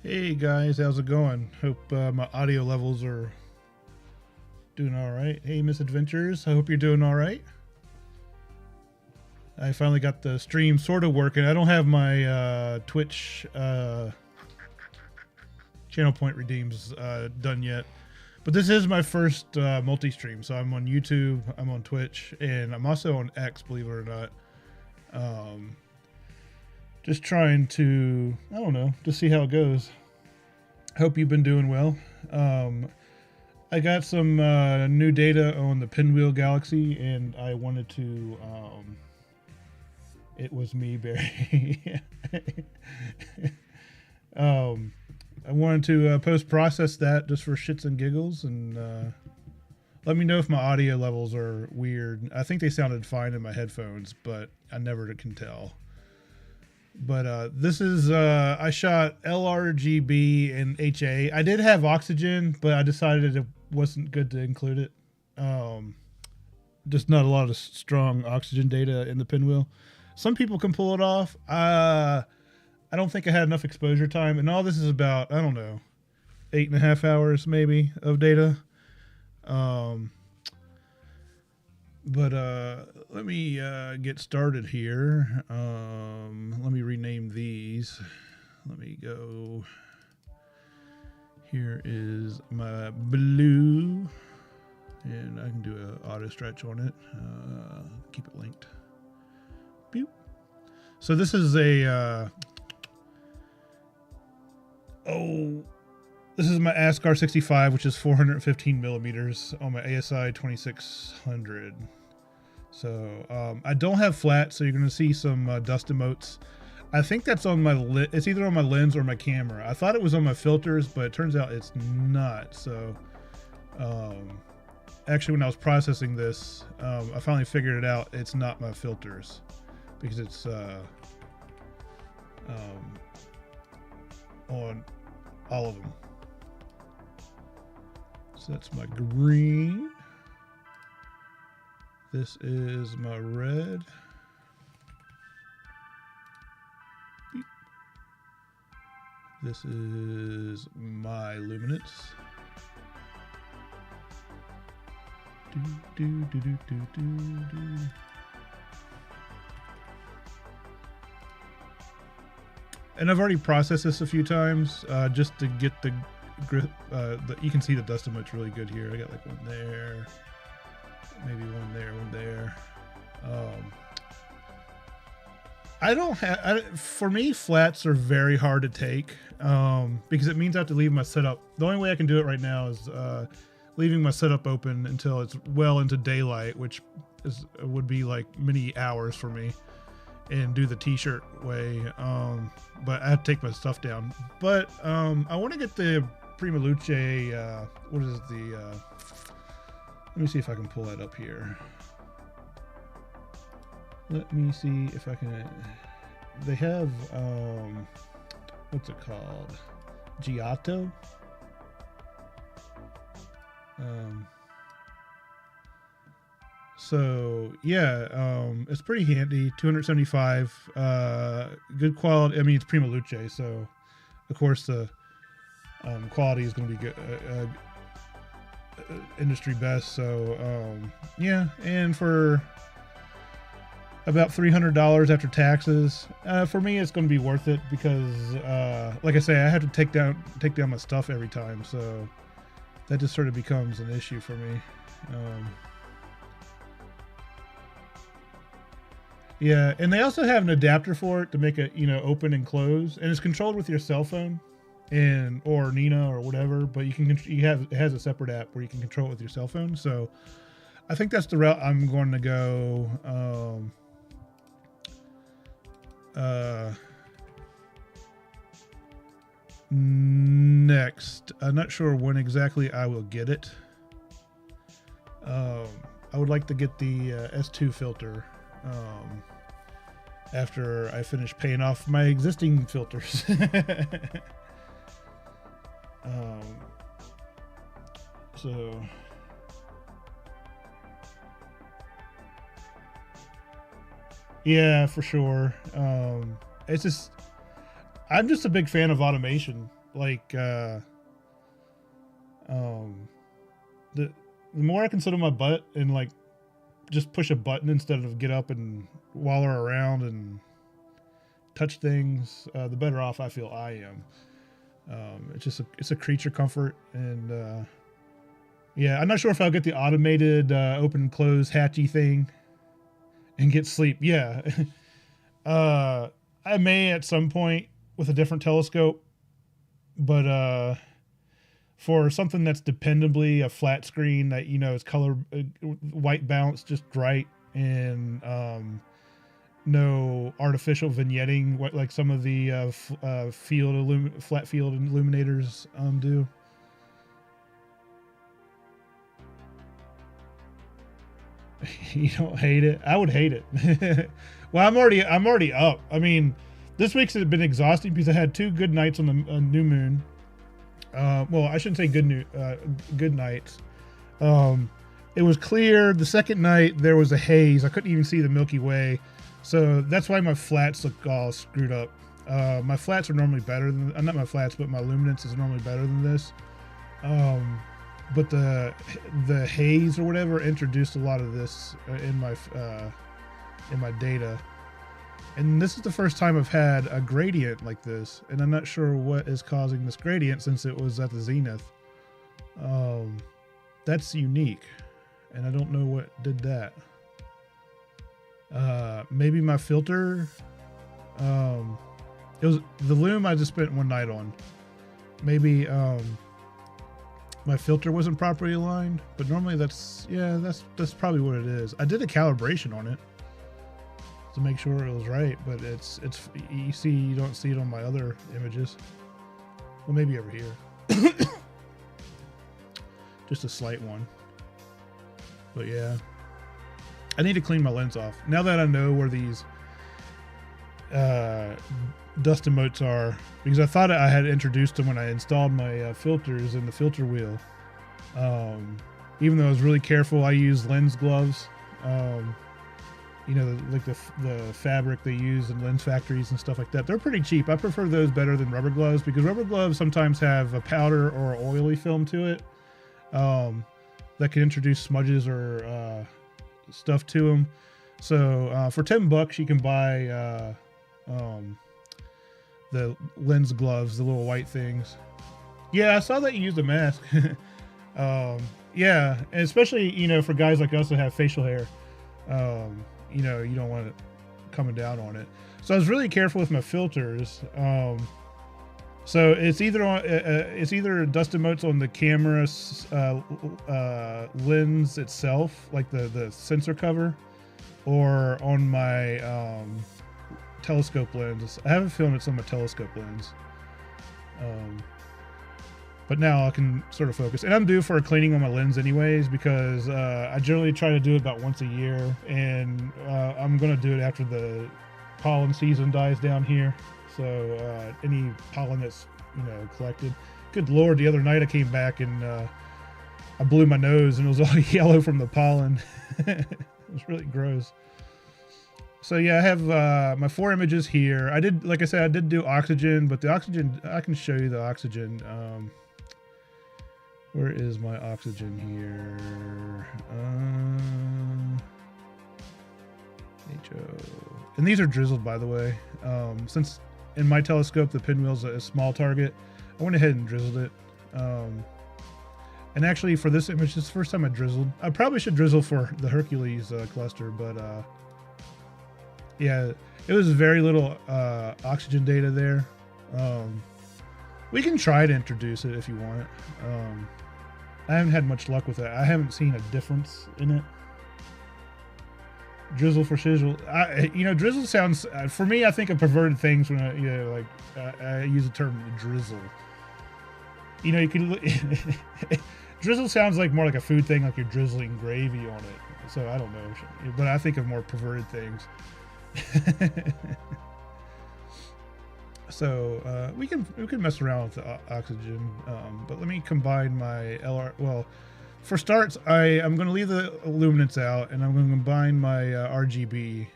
Hey guys, how's it going? Hope my audio levels are doing all right. Hey Misadventures, I hope you're doing all right. I finally got the stream sort of working. I don't have my Twitch channel point redeems done yet, but this is my first multi-stream. So I'm on YouTube, I'm on Twitch, and I'm also on X, believe it or not. Just trying to, I don't know, just see how it goes. Hope you've been doing well. I got some new data on the Pinwheel Galaxy, and I wanted to, it was me, Barry. I wanted to post-process that just for shits and giggles, and let me know if my audio levels are weird. I think they sounded fine in my headphones, but I never can tell. But this is, I shot LRGB and HA. I did have oxygen, but I decided it wasn't good to include it. Just not a lot of strong oxygen data in the Pinwheel. Some people can pull it off. I don't think I had enough exposure time. And all this is about, I don't know, 8.5 hours maybe of data. But let me get started here. Let me rename these. Let me go. Here is my blue. And I can do an auto stretch on it. Keep it linked. Boop. So this is a... this is my ASCAR 65, which is 415 millimeters on my ASI 2600. So I don't have flat, so you're going to see some dust emotes. I think that's on my it's either on my lens or my camera. I thought it was on my filters, but it turns out it's not. So actually, when I was processing this, I finally figured it out. It's not my filters because it's on all of them. So that's my green. This is my red. This is my luminance. And I've already processed this a few times just to get the grip. You can see the dust emotes really good here. I got like one there, maybe one there, one there. I don't have, for me, flats are very hard to take because it means I have to leave my setup. The only way I can do it right now is leaving my setup open until it's well into daylight, which would be like many hours for me, and do the t-shirt way. But I have to take my stuff down. But I want to get the Prima Luce, what is the, let me see if I can pull that up here. Let me see if I can, they have, what's it called? Giotto? So yeah, it's pretty handy. 275, good quality. I mean, it's Prima Luce, so of course the quality is going to be good, industry best. So yeah, and for about $300 after taxes, for me it's going to be worth it because like I say, I have to take down my stuff every time, so that just sort of becomes an issue for me. Yeah, and they also have an adapter for it to make it, open and close, and it's controlled with your cell phone or Nina or whatever. But it has a separate app where you can control it with your cell phone. So I think that's the route I'm going to go. Next, I'm not sure when exactly I will get it. I would like to get the S2 filter after I finish paying off my existing filters. So yeah, for sure. It's just, I'm just a big fan of automation. like the more I can sit on my butt and like just push a button instead of get up and waller around and touch things, the better off I feel I am. It's a creature comfort, and yeah, I'm not sure if I'll get the automated open and close hatchy thing and get sleep. Yeah, I may at some point with a different telescope, but for something that's dependably a flat screen that is color white balance just right, and no artificial vignetting like some of the flat field illuminators do. You don't hate it? I would hate it. Well, I'm already up. I mean, this week's been exhausting because I had 2 good nights on the new moon. Well, I shouldn't say good nights. It was clear. The second night there was a haze. I couldn't even see the Milky Way, so that's why my flats look all screwed up. My flats are normally better than not my flats, but my luminance is normally better than this. But the haze or whatever introduced a lot of this in my data, and this is the first time I've had a gradient like this, and I'm not sure what is causing this gradient since it was at the zenith. That's unique, and I don't know what did that. Maybe my filter. It was the loom I just spent one night on. Maybe my filter wasn't properly aligned, but normally that's probably what it is. I did a calibration on it to make sure it was right, but it's you don't see it on my other images. Well, maybe over here. Just a slight one. But yeah, I need to clean my lens off now that I know where these dust emotes are, because I thought I had introduced them when I installed my filters in the filter wheel. Even though I was really careful, I used lens gloves. Like the fabric they use in lens factories and stuff like that. They're pretty cheap. I prefer those better than rubber gloves because rubber gloves sometimes have a powder or oily film to it that can introduce smudges or stuff to them. So for $10 you can buy the lens gloves, the little white things. Yeah, I saw that you used a mask. Yeah, and especially for guys like us that have facial hair. You don't want it coming down on it. So I was really careful with my filters. So it's either dust emotes on the camera lens itself, like the sensor cover, or on my telescope lens. I have a feeling it's on my telescope lens. But now I can sort of focus, and I'm due for a cleaning on my lens anyways, because I generally try to do it about once a year, and I'm going to do it after the pollen season dies down here. So any pollen that's collected. Good Lord, the other night I came back and I blew my nose and it was all yellow from the pollen. It was really gross. So yeah, I have my 4 images here. Like I said, I did do oxygen, but the oxygen, I can show you the oxygen. Where is my oxygen here? HO. And these are drizzled, by the way. Since in my telescope the pinwheel's a small target, I went ahead and drizzled it. And actually for this image, this is the first time I drizzled. I probably should drizzle for the Hercules cluster, but yeah, it was very little oxygen data there. We can try to introduce it if you want it. I haven't had much luck with that. I haven't seen a difference in it. Drizzle for shizzle. Drizzle sounds, for me, I think of perverted things when I use the term drizzle. You can drizzle sounds like more like a food thing, like you're drizzling gravy on it. So I don't know, but I think of more perverted things. So we can mess around with the oxygen, but let me combine my LR. Well, for starts, I'm going to leave the luminance out, and I'm going to combine my RGB,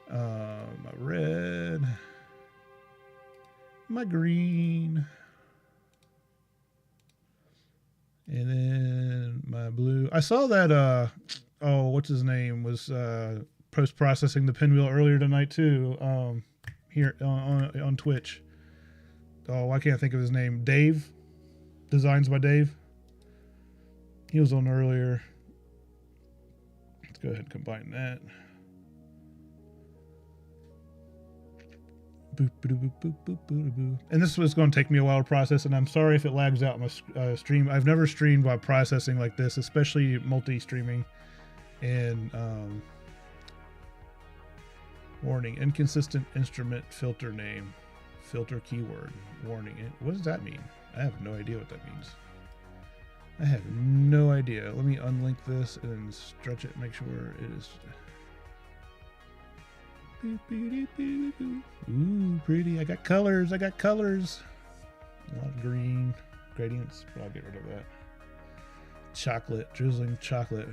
my red my green. And then my blue. I saw that, oh, what's his name, was post-processing the pinwheel earlier tonight too, here on Twitch. Oh, I can't think of his name. Dave? Designs by Dave? He was on earlier. Let's go ahead and combine that. Boop, boop, boop, boop, boop, boop. And this was going to take me a while to process, and I'm sorry if it lags out my stream. I've never streamed while processing like this, especially multi-streaming. And warning, inconsistent instrument filter name, filter keyword, warning. What does that mean? I have no idea what that means. I have no idea. Let me unlink this and stretch it, make sure it is. Ooh, pretty. I got colors. I got colors. A lot of green gradients, but I'll get rid of that. Chocolate, drizzling chocolate.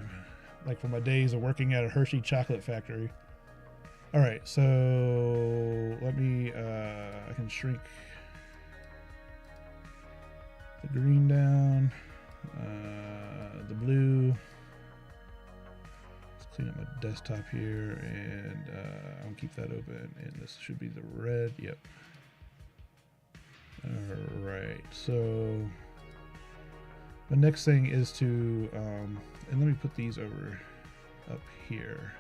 Like from my days of working at a Hershey chocolate factory. All right, so let me, I can shrink the green down, the blue. Clean up my desktop here, and I'll keep that open, and this should be the red. Yep. All right, so the next thing is to and let me put these over up here.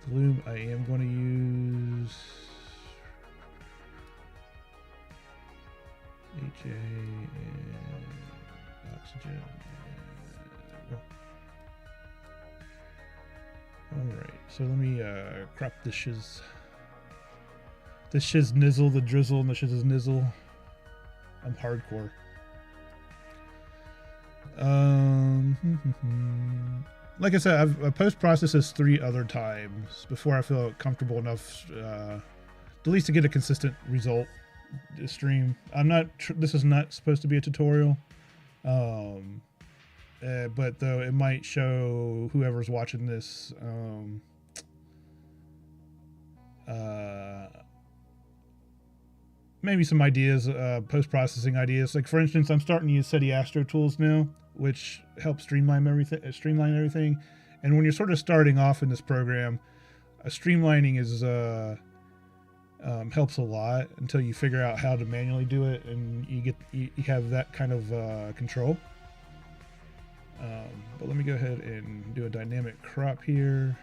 The loom I am going to use HA and oxygen. All right, so let me crop the shiz. The shiz nizzle, the drizzle, and the shiz nizzle. I'm hardcore. Like I said, I've post-processed this 3 other times before I feel comfortable enough, at least to get a consistent result. Stream. I'm not. This is not supposed to be a tutorial. But though it might show whoever's watching this maybe some ideas, post-processing ideas. Like for instance, I'm starting to use SETI Astro tools now, which help streamline everything. And when you're sort of starting off in this program, streamlining is helps a lot until you figure out how to manually do it, and you have that kind of control. But let me go ahead and do a dynamic crop here.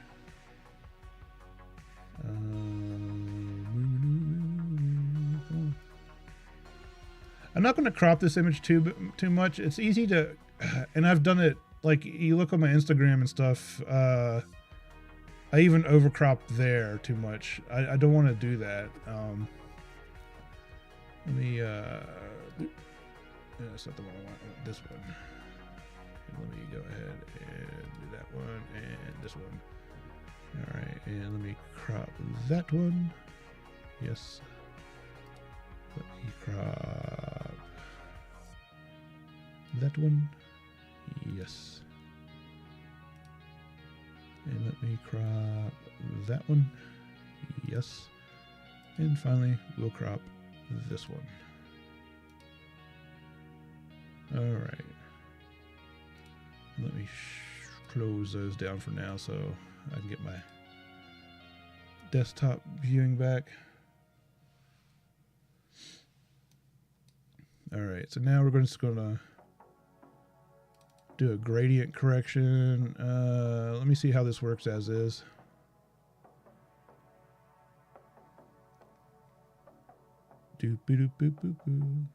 I'm not going to crop this image too much. It's easy to, and I've done it, like you look on my Instagram and stuff, I even overcrop there too much. I don't want to do that. Let me, that's not the one I want, this one. Let me go ahead and do that one and this one. All right, and let me crop that one. Yes. Let me crop that one. Yes. And let me crop that one. Yes. And finally, we'll crop this one. All right. Let me close those down for now so I can get my desktop viewing back. All right, so now we're just going to do a gradient correction. Let me see how this works as is. Doop doop boop boop boop.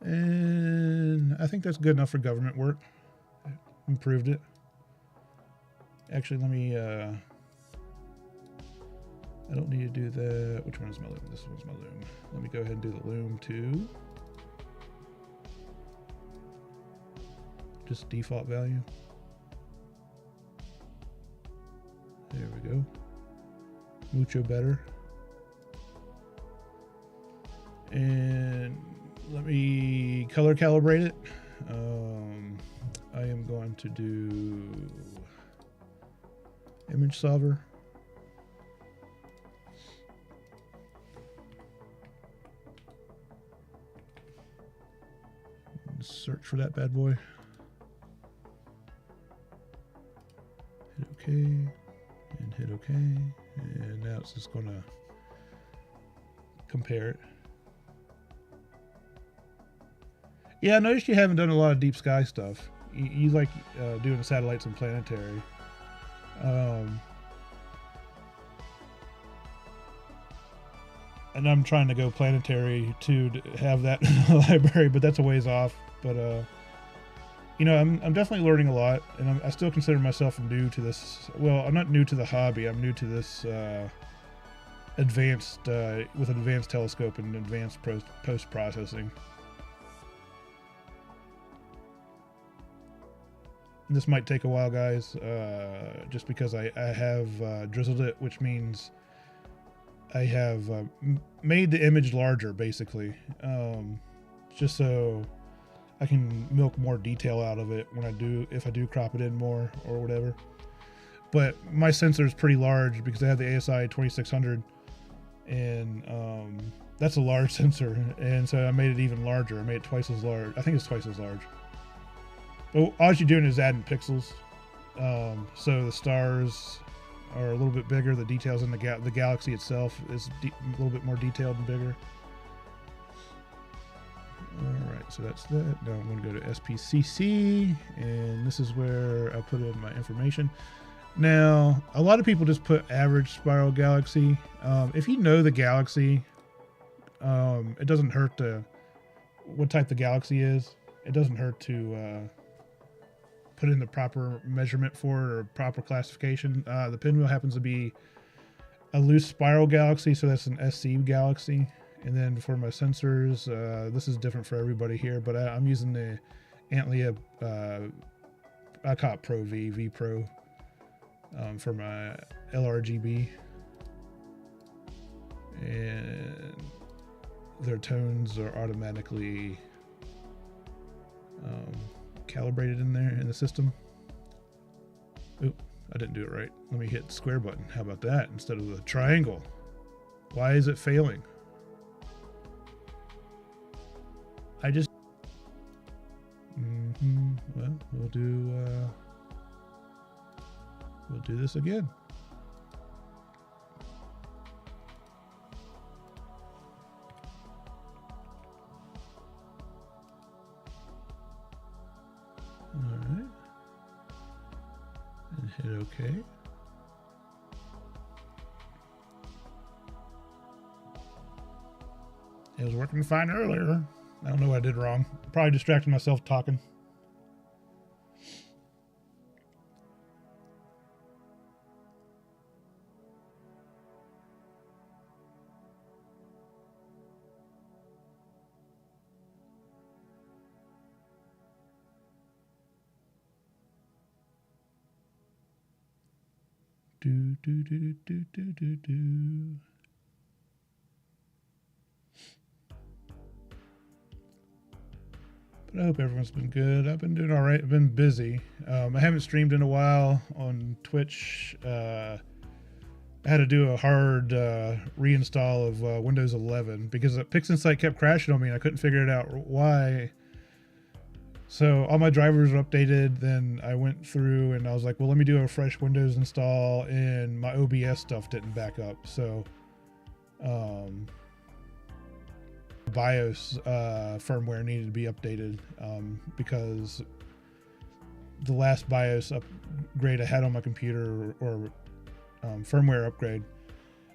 And I think that's good enough for government work. Improved it. Actually, let me, I don't need to do that. Which one is my loom? This one's my loom. Let me go ahead and do the loom too. Just default value. There we go. Mucho better. And let me color calibrate it. I am going to do image solver. Search for that bad boy. Hit OK and hit OK, and now it's just going to compare it. Yeah, I noticed you haven't done a lot of deep sky stuff. You like doing satellites and planetary. And I'm trying to go planetary too, to have that library, but that's a ways off. But you know, I'm definitely learning a lot, and I still consider myself new to this. Well, I'm not new to the hobby. I'm new to this advanced with an advanced telescope and advanced post processing. This might take a while, guys, just because I have drizzled it, which means I have made the image larger, basically, just so I can milk more detail out of it when if I do crop it in more or whatever. But my sensor is pretty large because I have the ASI 2600, and that's a large sensor, and so I made it even larger. I made it twice as large. I think it's twice as large. But all you're doing is adding pixels, so the stars are a little bit bigger. The details in the galaxy itself is a little bit more detailed and bigger. All right, so that's that. Now I'm going to go to SPCC, and this is where I put in my information. Now, a lot of people just put average spiral galaxy. If you know the galaxy, it doesn't hurt what type the galaxy is. It doesn't hurt to put in the proper measurement for it or proper classification. The pinwheel happens to be a loose spiral galaxy, so that's an SC galaxy. And then for my sensors, this is different for everybody here, but I'm using the Antlia, I call it Pro V Pro, for my LRGB. And their tones are automatically calibrated in there in the system. Oop, I didn't do it right. Let me hit the square button. How about that instead of the triangle? Why is it failing? I just well, we'll do this again. All right, and hit OK. It was working fine earlier. I don't know what I did wrong. Probably distracted myself talking. Do do do do do do do. But I hope everyone's been good. I've been doing all right. I've been busy. I haven't streamed in a while on Twitch. I had to do a hard reinstall of Windows 11 because PixInsight kept crashing on me and I couldn't figure it out why. So all my drivers were updated. Then I went through and I was like, well, let me do a fresh Windows install, and my OBS stuff didn't back up. So BIOS firmware needed to be updated because the last BIOS upgrade I had on my computer, or firmware upgrade,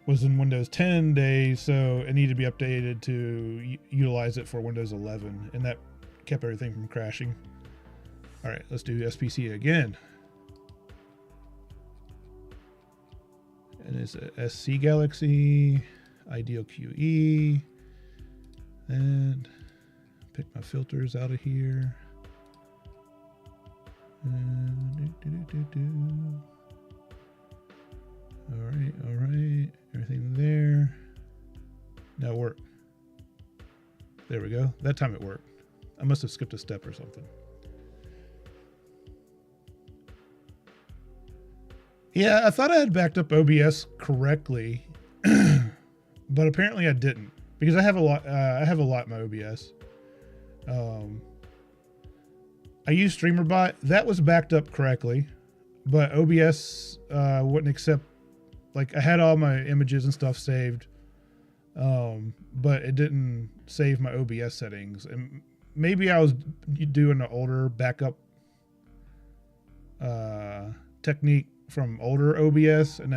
was in Windows 10 days, so it needed to be updated to utilize it for Windows 11, and that kept everything from crashing. All right, let's do SPC again. And it's a SC Galaxy, Ideal QE, and pick my filters out of here. And all right, everything there. Now work. There we go. That time it worked. I must have skipped a step or something. Yeah, I thought I had backed up OBS correctly, but apparently I didn't because I have a lot. I have a lot in my OBS. I use StreamerBot. That was backed up correctly, but OBS wouldn't accept. Like I had all my images and stuff saved, but it didn't save my OBS settings. And maybe I was doing an older backup technique from older OBS, and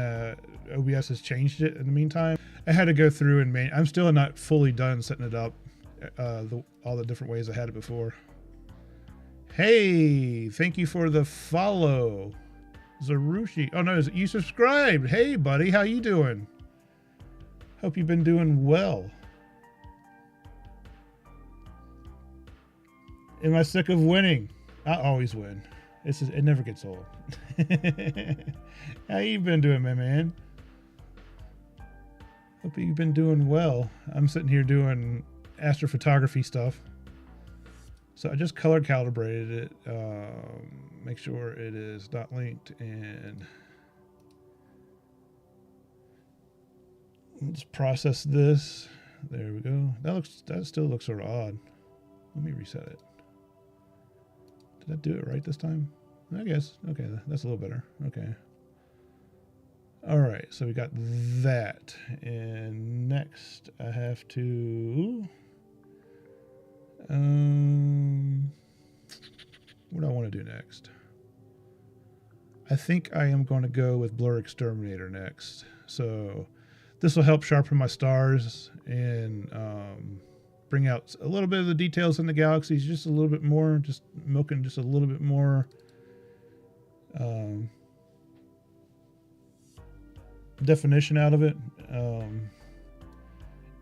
OBS has changed it in the meantime. I had to go through and I'm still not fully done setting it up, all the different ways I had it before. Hey, thank you for the follow, Zarushi. Oh no, you subscribed. Hey buddy, how you doing? Hope you've been doing well. Am I sick of winning? I always win. It never gets old. How you been doing, my man? Hope you've been doing well. I'm sitting here doing astrophotography stuff. So I just color calibrated it. Make sure it is not linked, and let's process this. There we go. That still looks sort of odd. Let me reset it. Did I do it right this time? I guess. Okay, that's a little better. Okay. All right, so we got that. And next I have to... what do I want to do next? I think I am going to go with Blur Exterminator next. So this will help sharpen my stars and bring out a little bit of the details in the galaxies, just a little bit more, just milking just a little bit more definition out of it. And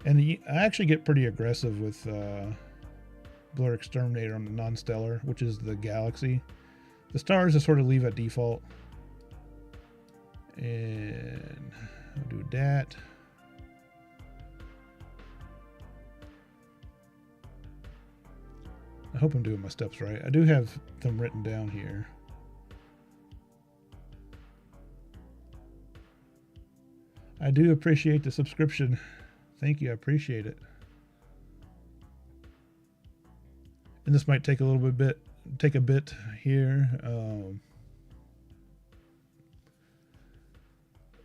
I actually get pretty aggressive with Blur Exterminator on the non-stellar, which is the galaxy. The stars I sort of leave at default. And I'll do that. I hope I'm doing my steps right. I do have them written down here. I do appreciate the subscription. Thank you, I appreciate it. And this might take a little bit, take a bit here.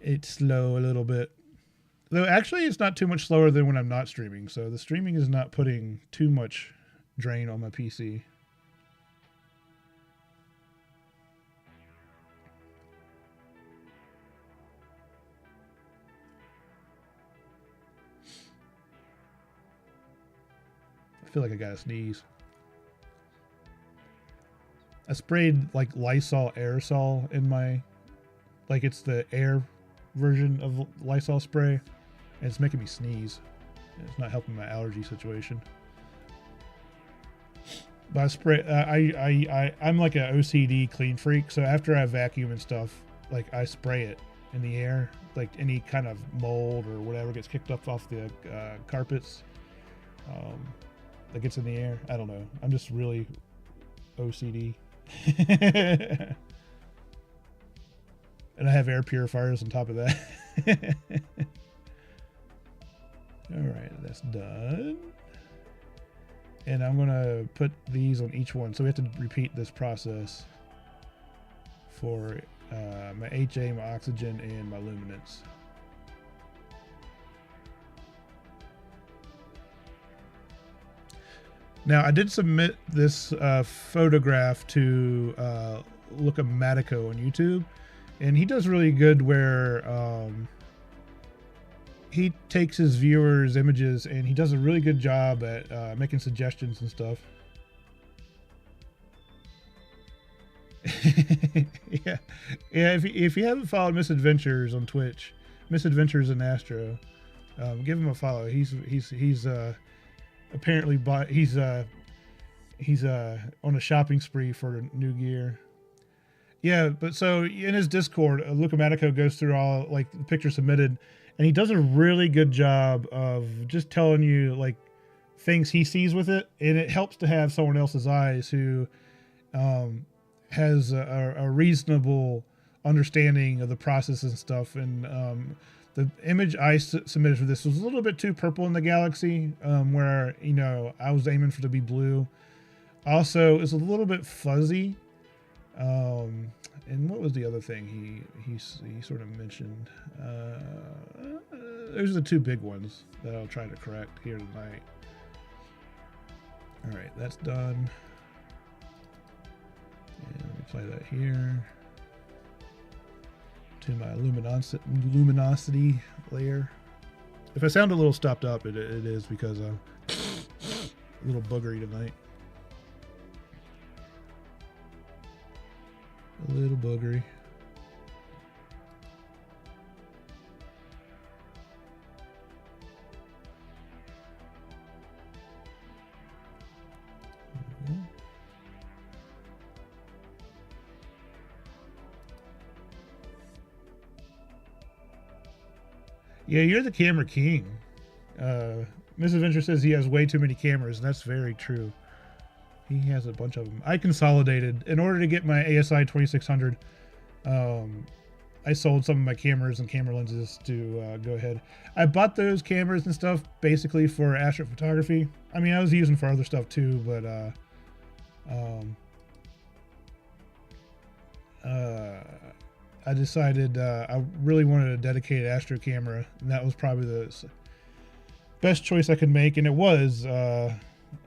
It's slow a little bit. Though actually it's not too much slower than when I'm not streaming. So the streaming is not putting too much drain on my PC. I feel like I gotta sneeze. I sprayed like Lysol aerosol in my, like it's the air version of Lysol spray, and it's making me sneeze. It's not helping my allergy situation. But I spray. I'm like an OCD clean freak, so after I vacuum and stuff, like I spray it in the air, like any kind of mold or whatever gets kicked up off the carpets, that gets in the air. I don't know. I'm just really OCD. And I have air purifiers on top of that. All right, that's done. And I'm going to put these on each one. So we have to repeat this process for my HA, my oxygen, and my luminance. Now, I did submit this photograph to Look-O-Matico on YouTube, and he does really good where he takes his viewers' images and he does a really good job at making suggestions and stuff. yeah. If you haven't followed Misadventures on Twitch, Misadventures and Astro, give him a follow. He's apparently he's on a shopping spree for new gear. Yeah, but so in his Discord, Look-O-Matico goes through all like the pictures submitted, and he does a really good job of just telling you like things he sees with it, and it helps to have someone else's eyes who has a reasonable understanding of the process and stuff. And the image I submitted for this was a little bit too purple in the galaxy, where, you know, I was aiming for it to be blue. Also, it's a little bit fuzzy. And what was the other thing he sort of mentioned? Those are the two big ones that I'll try to correct here tonight. All right, that's done. And let me play that here to my luminosity layer. If I sound a little stopped up, it is because I'm a little buggery tonight. A little buggery. Yeah, you're the camera king. Misadventure says he has way too many cameras, and that's very true. He has a bunch of them. I consolidated in order to get my ASI 2600. I sold some of my cameras and camera lenses to go ahead. I bought those cameras and stuff basically for astrophotography. I mean, I was using for other stuff too, but I decided I really wanted a dedicated Astro camera, and that was probably the best choice I could make, and it was.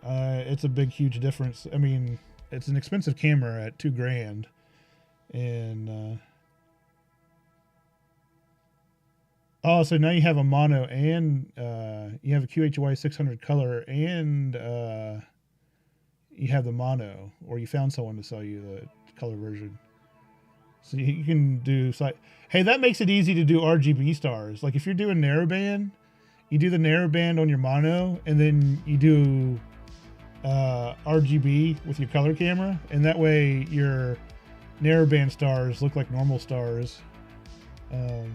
It's a big, huge difference. I mean, it's an expensive camera at $2,000, and oh, so now you have a mono, and you have a QHY 600 color, and you have the mono, or you found someone to sell you the color version. So you can do, hey, that makes it easy to do RGB stars. Like if you're doing narrowband, you do the narrowband on your mono, and then you do RGB with your color camera, and that way your narrowband stars look like normal stars. You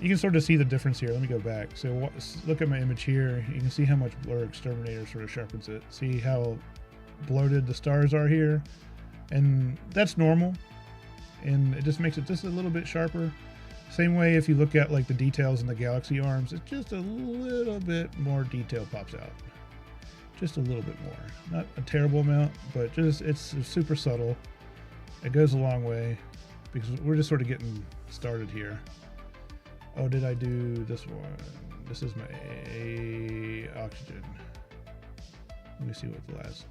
can sort of see the difference here. Let me go back. So look at my image here. You can see how much Blur Exterminator sort of sharpens it. See how bloated the stars are here? And that's normal. And it just makes it just a little bit sharper. Same way if you look at like the details in the galaxy arms, it's just a little bit more detail pops out. Just a little bit more. Not a terrible amount, but just it's super subtle. It goes a long way because we're just sort of getting started here. Oh, did I do this one? This is my oxygen. Let me see what the last.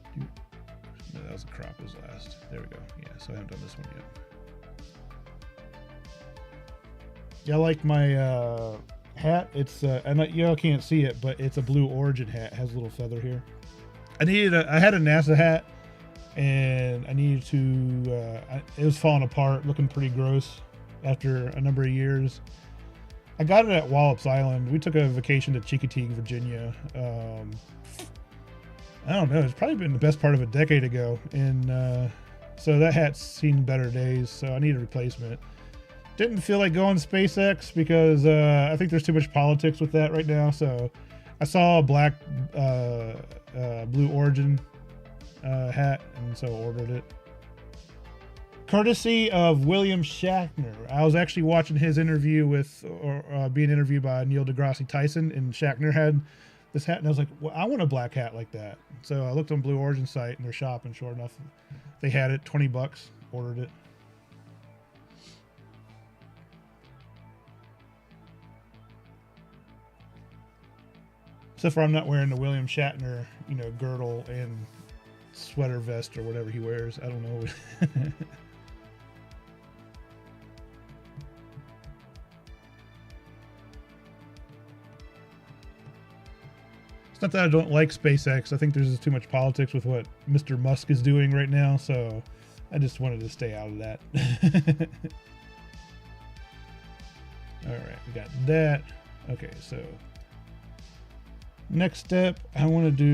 No, that was the crop was last. There we go. Yeah, so I haven't done this one yet. Yeah, I like my hat. It's and y'all can't see it, but it's a Blue Origin hat. It has a little feather here. I had a NASA hat, and I needed to. It was falling apart, looking pretty gross after a number of years. I got it at Wallops Island. We took a vacation to Chicoutimi, Virginia. I don't know. It's probably been the best part of a decade ago, and so that hat's seen better days. So I need a replacement. Didn't feel like going to SpaceX because I think there's too much politics with that right now. So I saw a black Blue Origin hat, and so ordered it. Courtesy of William Shatner. I was actually watching his interview with, or being interviewed by Neil deGrasse Tyson, and Shatner had this hat, and I was like, well, I want a black hat like that. So I looked on Blue Origin site in their shop, and sure enough, they had it. $20, ordered it. So far, I'm not wearing the William Shatner, girdle and sweater vest or whatever he wears. I don't know. It's not that I don't like SpaceX. I think there's just too much politics with what Mr. Musk is doing right now, so I just wanted to stay out of that. All right, we got that. Okay, so next step, I want to do,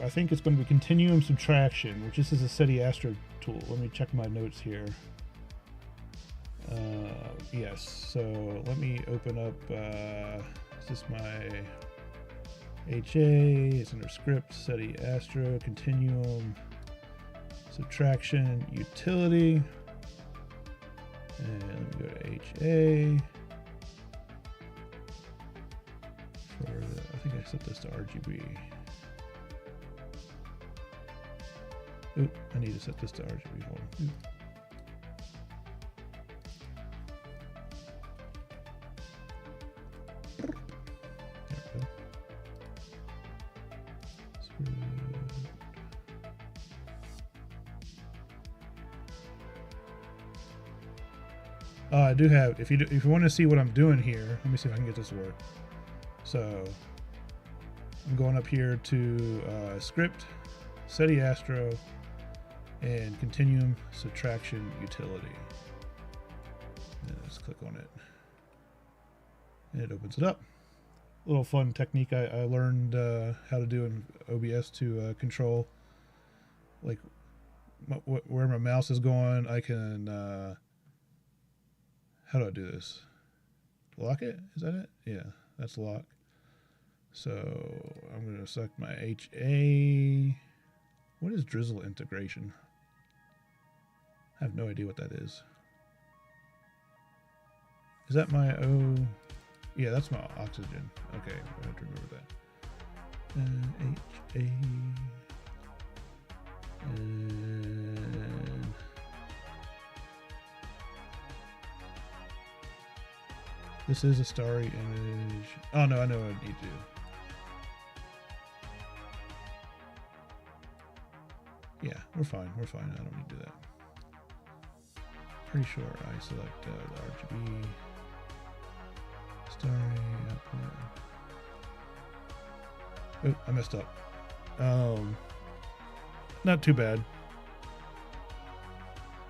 I think it's going to be continuum subtraction, which this is a SETI Astro tool. Let me check my notes here. Yes, so let me open up, is this my HA? It's under script, SETI Astro, continuum subtraction utility. And let me go to HA. I think I set this to RGB. Oop, I need to set this to RGB. Hold on. Oop. I do have, if you want to see what I'm doing here, let me see if I can get this to work. So I'm going up here to script, SETI Astro, and continuum subtraction utility. And just click on it. And it opens it up. A little fun technique I learned how to do in OBS to control like where my mouse is going. I can how do I do this? Lock it? Is that it? Yeah, that's lock. So I'm going to select my HA. What is drizzle integration? I have no idea what that is. Is that my O? Yeah, that's my oxygen. Okay, I have to remember that. HA. And this is a starry image. Oh no, I know what I need to do. Yeah, we're fine. We're fine. I don't need to do that. Pretty sure I select the RGB. Starry output. Oh, I messed up. Not too bad.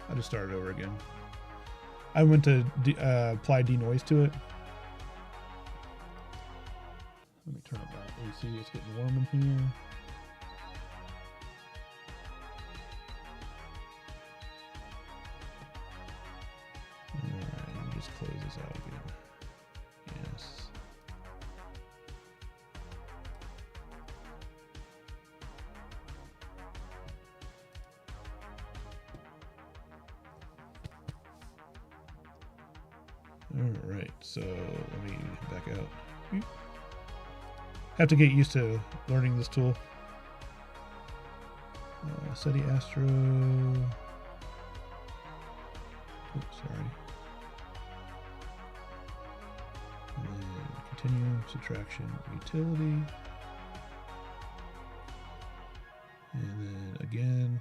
I just started over again. I went to apply denoise to it. Let me turn up my AC. It's getting warm in here. Alright, let me just close this out again. Yes. Alright, so let me back out. Have to get used to learning this tool. SETI Astro. Oops, sorry. And then continuum subtraction utility. And then again,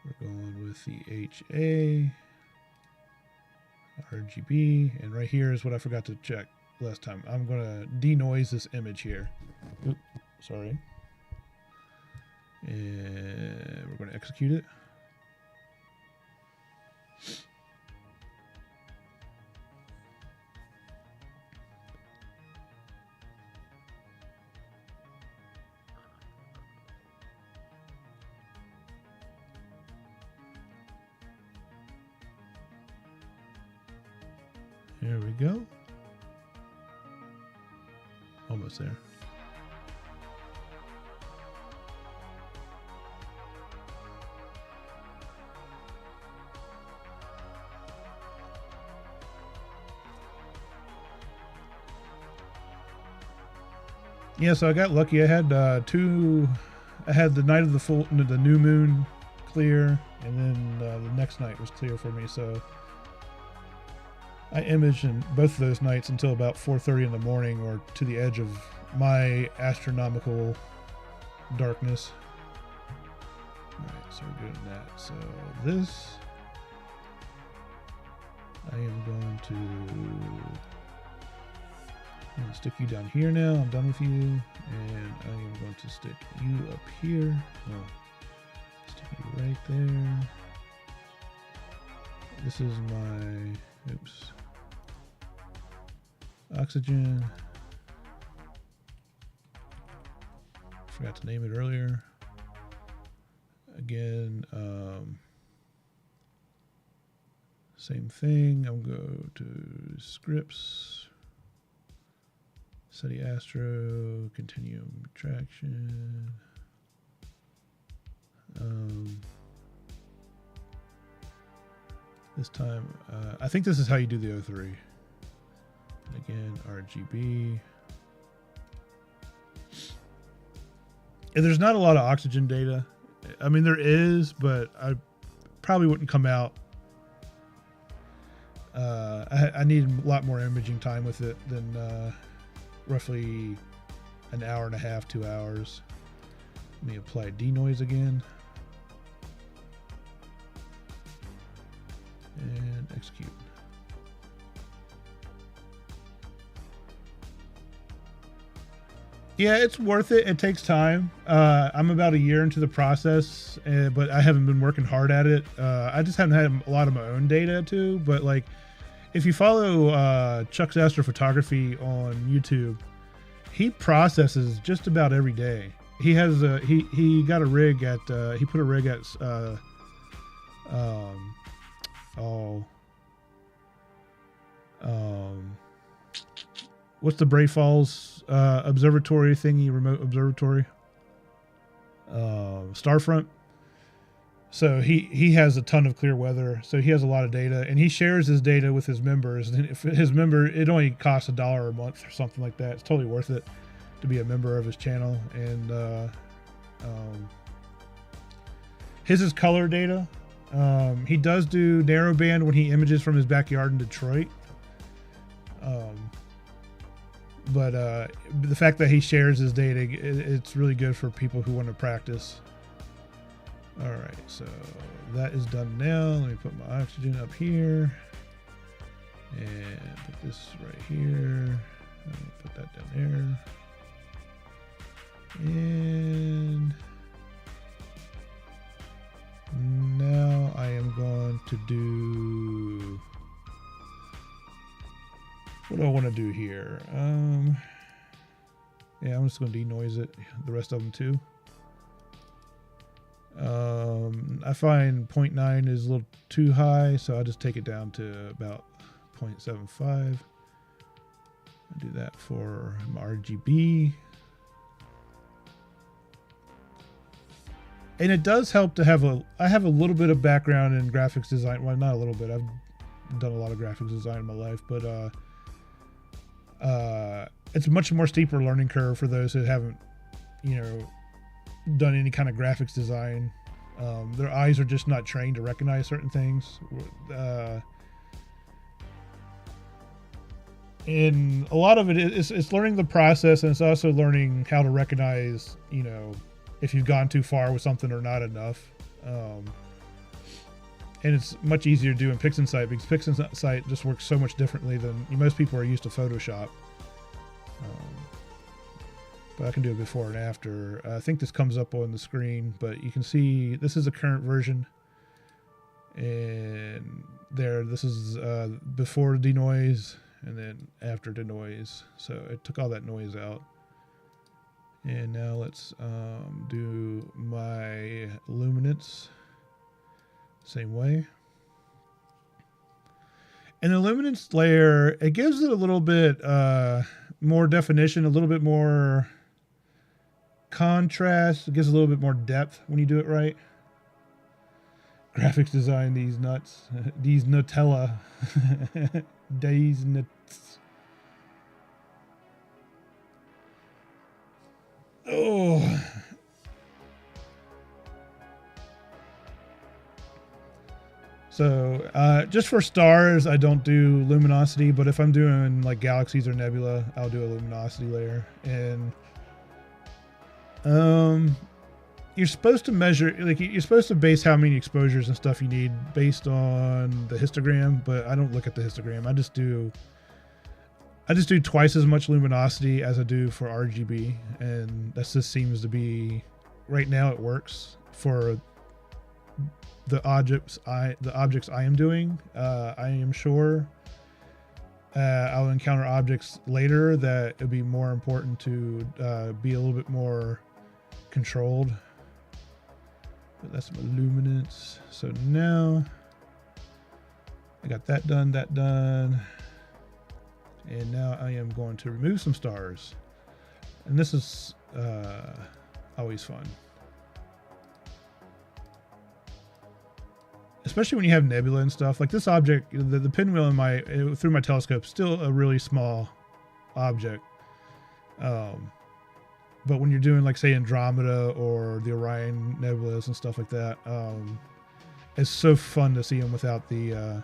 we're going with the HA. RGB, and right here is what I forgot to check last time. I'm going to denoise this image here. Oop, sorry. And we're going to execute it. There we go. Almost there. Yeah, so I got lucky. I had I had the night of the new moon clear, and then the next night was clear for me. So I imaged in both of those nights until about 4:30 in the morning, or to the edge of my astronomical darkness. Alright, so we're doing that. So this, I am going to stick you down here now. I'm done with you. And I am going to stick you up here. No, stick you right there. This is my, oops. Oxygen. Forgot to name it earlier. Again, same thing. I'm going to go to scripts, SETI Astro, continuum traction. This time, I think this is how you do the O3. And again, RGB. And there's not a lot of oxygen data. I mean, there is, but I probably wouldn't come out. I need a lot more imaging time with it than roughly an hour and a half, 2 hours. Let me apply denoise again. And execute. Yeah, it's worth it. It takes time. I'm about a year into the process, but I haven't been working hard at it. I just haven't had a lot of my own data too. But like, if you follow Chuck's Astrophotography on YouTube, he processes just about every day. He has he got a rig at he put a rig at what's the Bray Falls observatory thingy, remote observatory, Starfront. So he has a ton of clear weather, so he has a lot of data, and he shares his data with his members. And if his member, it only costs $1 a month or something like that. It's totally worth it to be a member of his channel. And his is color data. He does do narrowband when he images from his backyard in Detroit. But the fact that he shares his data, it's really good for people who want to practice. All right, so that is done now. Let me put my oxygen up here and put this right here. Put that down there. And now I am going to do, what do I want to do here? Yeah, I'm just going to denoise it, the rest of them too. I find 0.9 is a little too high, so I'll just take it down to about 0.75. I'll do that for my RGB. And it does help to have I have a little bit of background in graphics design. Well, not a little bit. I've done a lot of graphics design in my life, but it's a much more steeper learning curve for those who haven't, done any kind of graphics design. Their eyes are just not trained to recognize certain things. And a lot of it is it's learning the process, and it's also learning how to recognize, if you've gone too far with something or not enough. And it's much easier to do in PixInsight because PixInsight just works so much differently than most people are used to Photoshop. But I can do it before and after. I think this comes up on the screen, but you can see this is a current version. And this is before denoise and then after denoise. So it took all that noise out. And now let's do my luminance same way. And the luminance layer, it gives it a little bit more definition, a little bit more contrast. It gives a little bit more depth when you do it right. Graphics design, these nuts, these Nutella, these nuts. Oh. So just for stars, I don't do luminosity, but if I'm doing like galaxies or nebula, I'll do a luminosity layer. And you're supposed to measure, like you're supposed to base how many exposures and stuff you need based on the histogram, but I don't look at the histogram. I just do twice as much luminosity as I do for RGB, and that just seems to be, right now it works for the objects I am doing. I am sure I'll encounter objects later that it'll be more important to be a little bit more controlled. But that's my luminance. So now I got that done, and now I am going to remove some stars, and this is always fun. especially when you have nebula and stuff. Like this object, the pinwheel in my through my telescope, still a really small object. But when you're doing like say Andromeda or the Orion nebulas and stuff like that, it's so fun to see them without the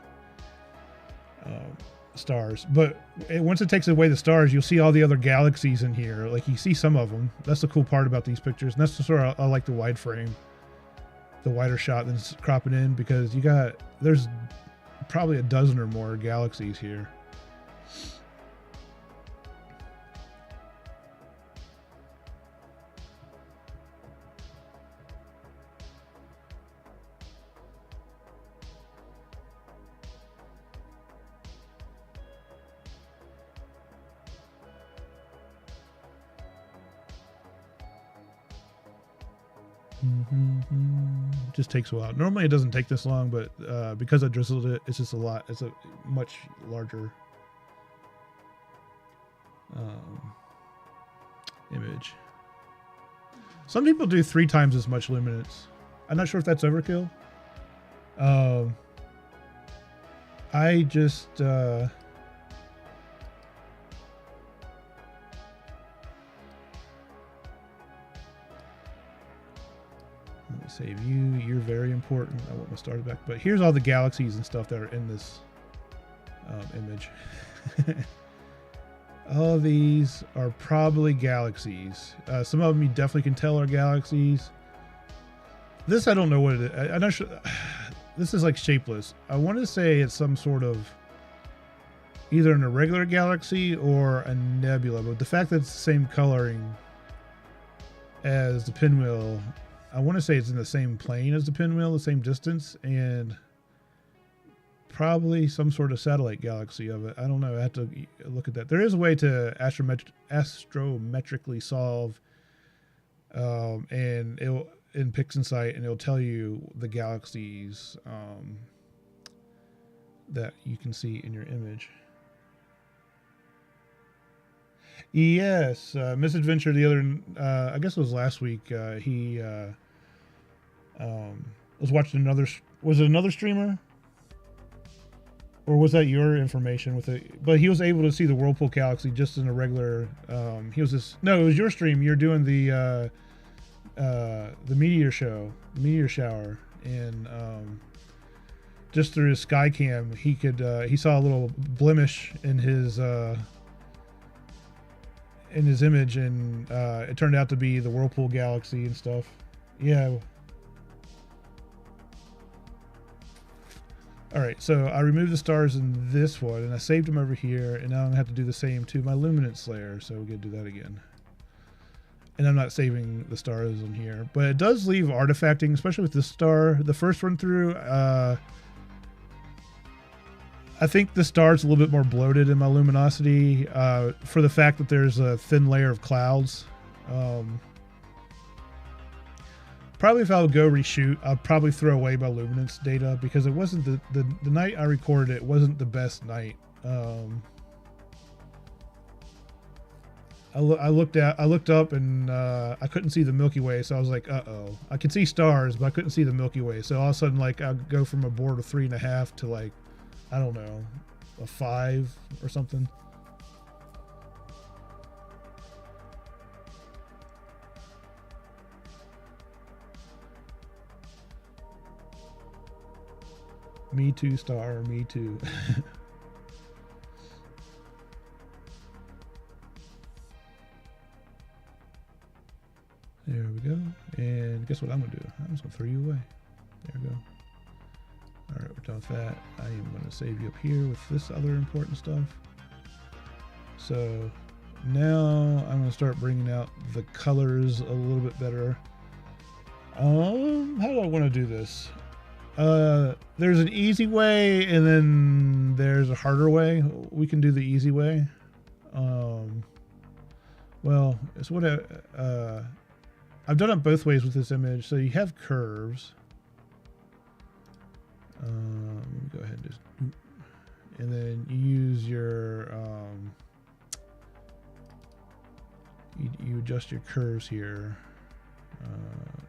stars. But once it takes away the stars, you'll see all the other galaxies in here. Like you see some of them. That's the cool part about these pictures, and that's the sort of I like the wide frame, the wider shot than cropping in, because there's probably a dozen or more galaxies here. Just takes a while. Normally it doesn't take this long, but because I drizzled it, it's just a lot. It's a much larger image. Some people do 3 times as much luminance. I'm not sure if that's overkill. I just let me save you. You're very important. I want my stars back. But here's all the galaxies and stuff that are in this image. All these are probably galaxies. Some of them you definitely can tell are galaxies. This I don't know what it is. I'm not sure. This is like shapeless. I want to say it's some sort of either an irregular galaxy or a nebula. But the fact that it's the same coloring as the pinwheel, I want to say it's in the same plane as the pinwheel, the same distance, and probably some sort of satellite galaxy of it. I don't know. I have to look at that. There is a way to astrometrically solve, and it'll in PixInsight, and it'll tell you the galaxies that you can see in your image. Yes, Misadventure the other, I guess it was last week. He was watching another. Was it another streamer? Or was that your information with it? But he was able to see the Whirlpool Galaxy just in a regular. He was this. No, it was your stream. You're doing the meteor shower, and just through his sky cam, he saw a little blemish in his image, and it turned out to be the Whirlpool Galaxy and stuff. Yeah. All right, so I removed the stars in this one, and I saved them over here, and now I'm gonna have to do the same to my luminance layer, so we're gonna do that again. And I'm not saving the stars in here, but it does leave artifacting, especially with this star. The first run through, I think the star's a little bit more bloated in my luminosity for the fact that there's a thin layer of clouds. Probably if I would go reshoot, I'd probably throw away my luminance data, because it wasn't the night I recorded it wasn't the best night. I looked up and I couldn't see the Milky Way, so I was like, uh-oh. I could see stars, but I couldn't see the Milky Way. So all of a sudden, like, I'd go from a board of 3.5 to, like, I don't know, a 5 or something. Me too, star, me too. There we go. And guess what I'm going to do? I'm just going to throw you away. There we go. All right, we're done with that. I am going to save you up here with this other important stuff. So now I'm going to start bringing out the colors a little bit better. How do I want to do this? There's an easy way, and then there's a harder way. We can do the easy way. Well, it's what I've done it both ways with this image. So you have curves. Let me go ahead and just, and then you use your, you adjust your curves here.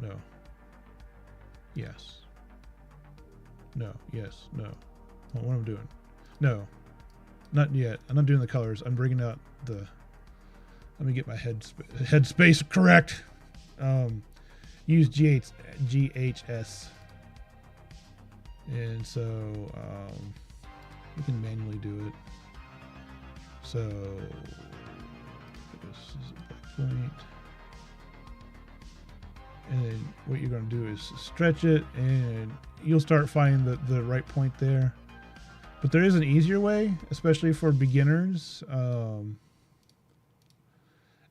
No. Yes. No. Yes. No. What am I doing? No. Not yet. I'm not doing the colors. I'm bringing out the... Let me get my head space correct. Use GHS. And so we can manually do it. So this is a point. And then what you're going to do is stretch it, and you'll start finding the right point there. But there is an easier way, especially for beginners.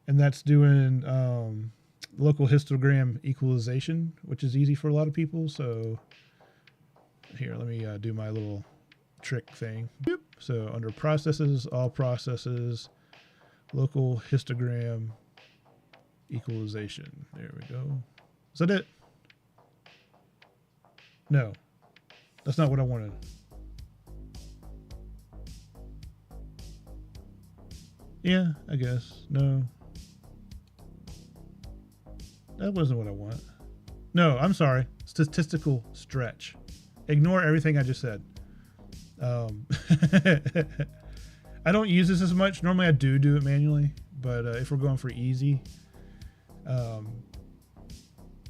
And that's doing local histogram equalization, which is easy for a lot of people. So here, let me do my little trick thing. So under processes, all processes, local histogram equalization. There we go. Is that it? No, that's not what I wanted. Yeah, I guess. No. That wasn't what I want. No, I'm sorry. Statistical stretch. Ignore everything I just said. I don't use this as much. Normally I do it manually, but if we're going for easy,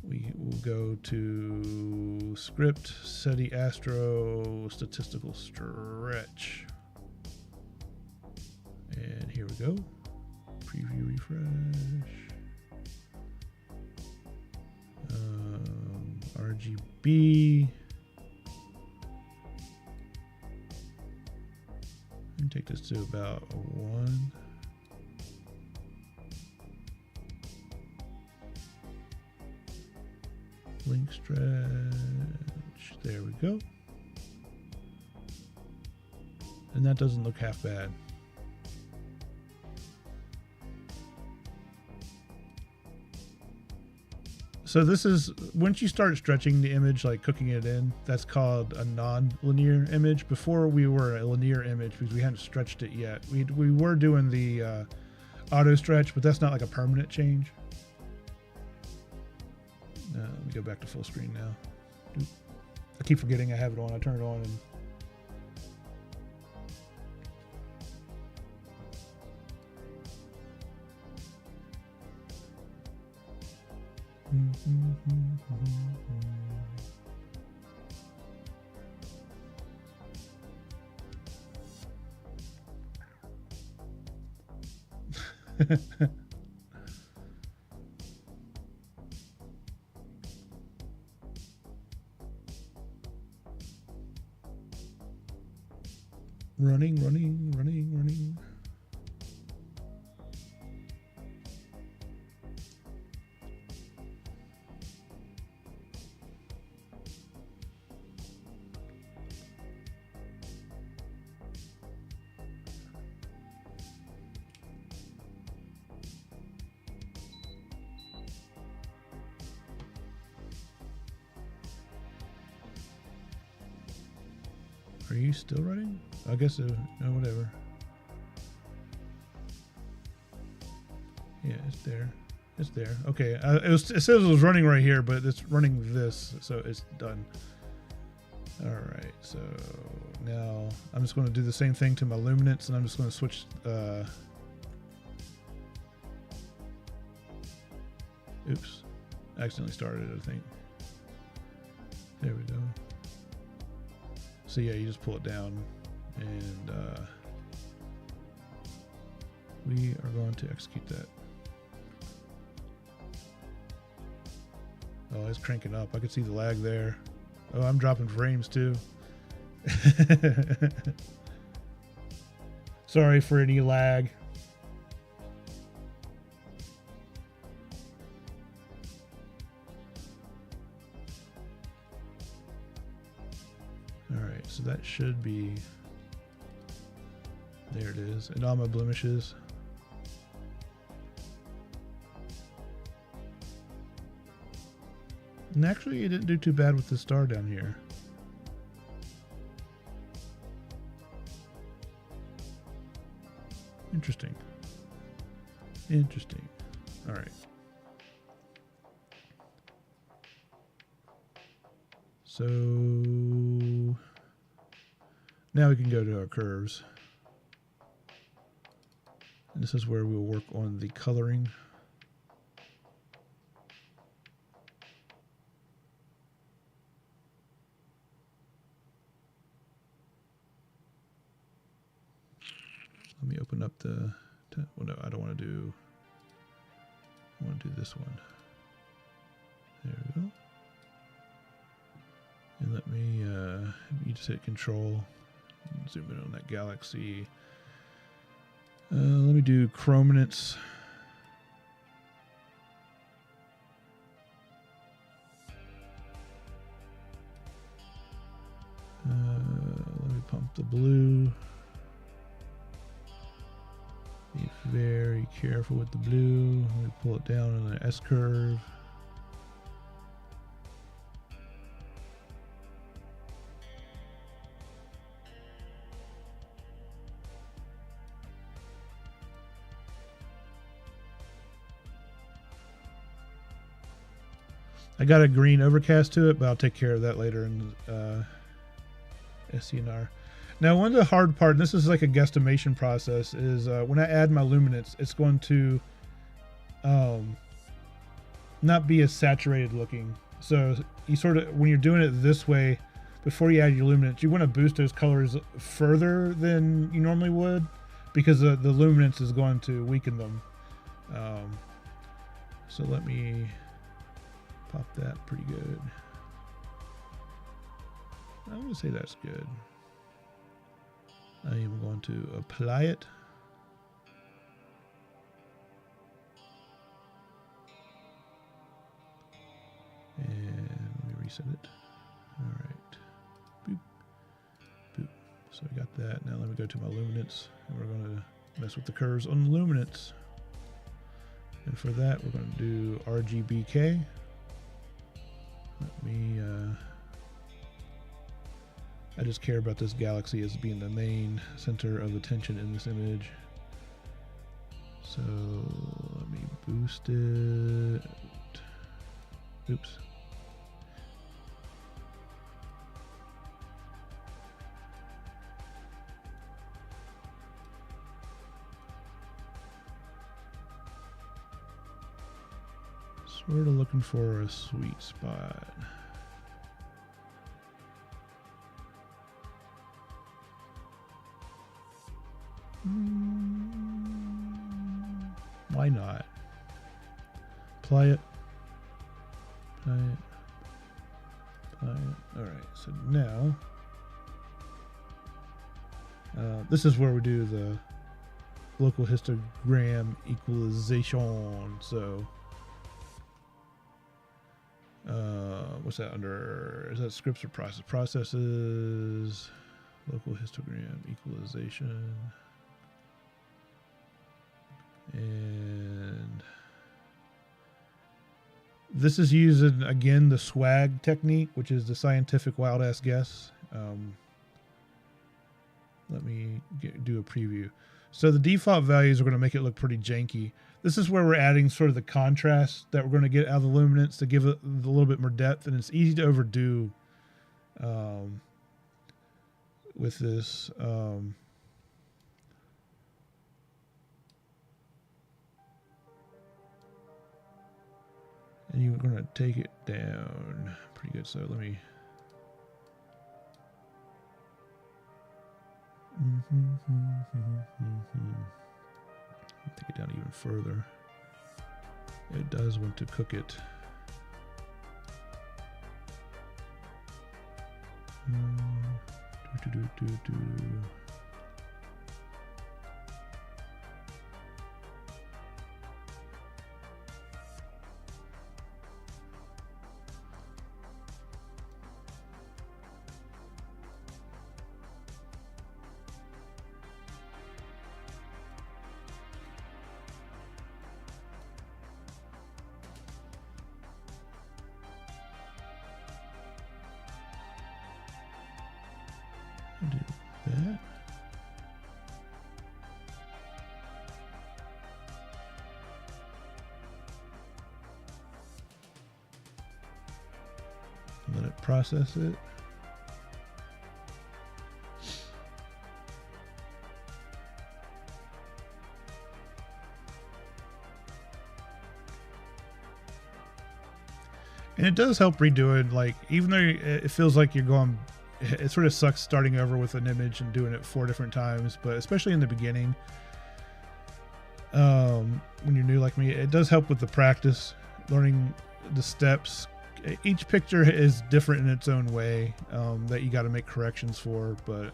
we will go to script, SETI Astro, statistical stretch. And here we go. Preview, refresh. RGB. And take this to about a 1. Link stretch. There we go. And that doesn't look half bad. So this is, once you start stretching the image, like cooking it in, that's called a non-linear image. Before we were a linear image because we hadn't stretched it yet. We were doing the auto stretch, but that's not like a permanent change. Let me go back to full screen now. I keep forgetting I have it on. I turn it on and... running. Are you still running? I guess no, whatever. Yeah, it's there. It's there. Okay, it says it was running right here, but it's running this, so it's done. All right, so now I'm just going to do the same thing to my luminance, and I'm just going to switch. Oops, accidentally started it, I think. There we go. So yeah, you just pull it down, and we are going to execute that. Oh, it's cranking up. I can see the lag there. Oh, I'm dropping frames too. Sorry for any lag. Alright, so that should be... There it is. And all my blemishes. And actually, it didn't do too bad with the star down here. Interesting. Interesting. All right. So Now we can go to our curves. And this is where we'll work on the coloring. Let me open up the, well, no, I don't want to do, I want to do this one. There we go. And let me, you just hit Control, zoom in on that galaxy. Let me do chrominance. Let me pump the blue. Be very careful with the blue. Let me pull it down on the S curve. I got a green overcast to it, but I'll take care of that later in SCNR. Now, one of the hard part, and this is like a guesstimation process, is when I add my luminance, it's going to not be as saturated looking. So you sort of, when you're doing it this way, before you add your luminance, you want to boost those colors further than you normally would, because the luminance is going to weaken them. So let me pop that pretty good. I'm going to say that's good. I am going to apply it. And let me reset it. All right. Boop. Boop. So I got that. Now let me go to my luminance. And we're going to mess with the curves on the luminance. And for that, we're going to do RGBK. Let me, I just care about this galaxy as being the main center of attention in this image. So let me boost it. Oops. Sort of looking for a sweet spot. Why not? Apply it. Apply it. Apply it. Alright, so now this is where we do the local histogram equalization. So what's that under? Is that scripts or process? Processes, local histogram equalization. And this is using, again, the swag technique, which is the scientific wild ass guess. Let me do a preview. So the default values are going to make it look pretty janky. This is where we're adding sort of the contrast that we're going to get out of the luminance to give it a little bit more depth, and it's easy to overdo with this. And you're going to take it down pretty good. So let me... take it down even further. It does want to cook it. Do that. Let it process it. And it does help redoing, like, even though it feels like you're going, it sort of sucks starting over with an image and doing it 4 different times, but especially in the beginning, when you're new like me, it does help with the practice, learning the steps. Each picture is different in its own way, that you got to make corrections for, but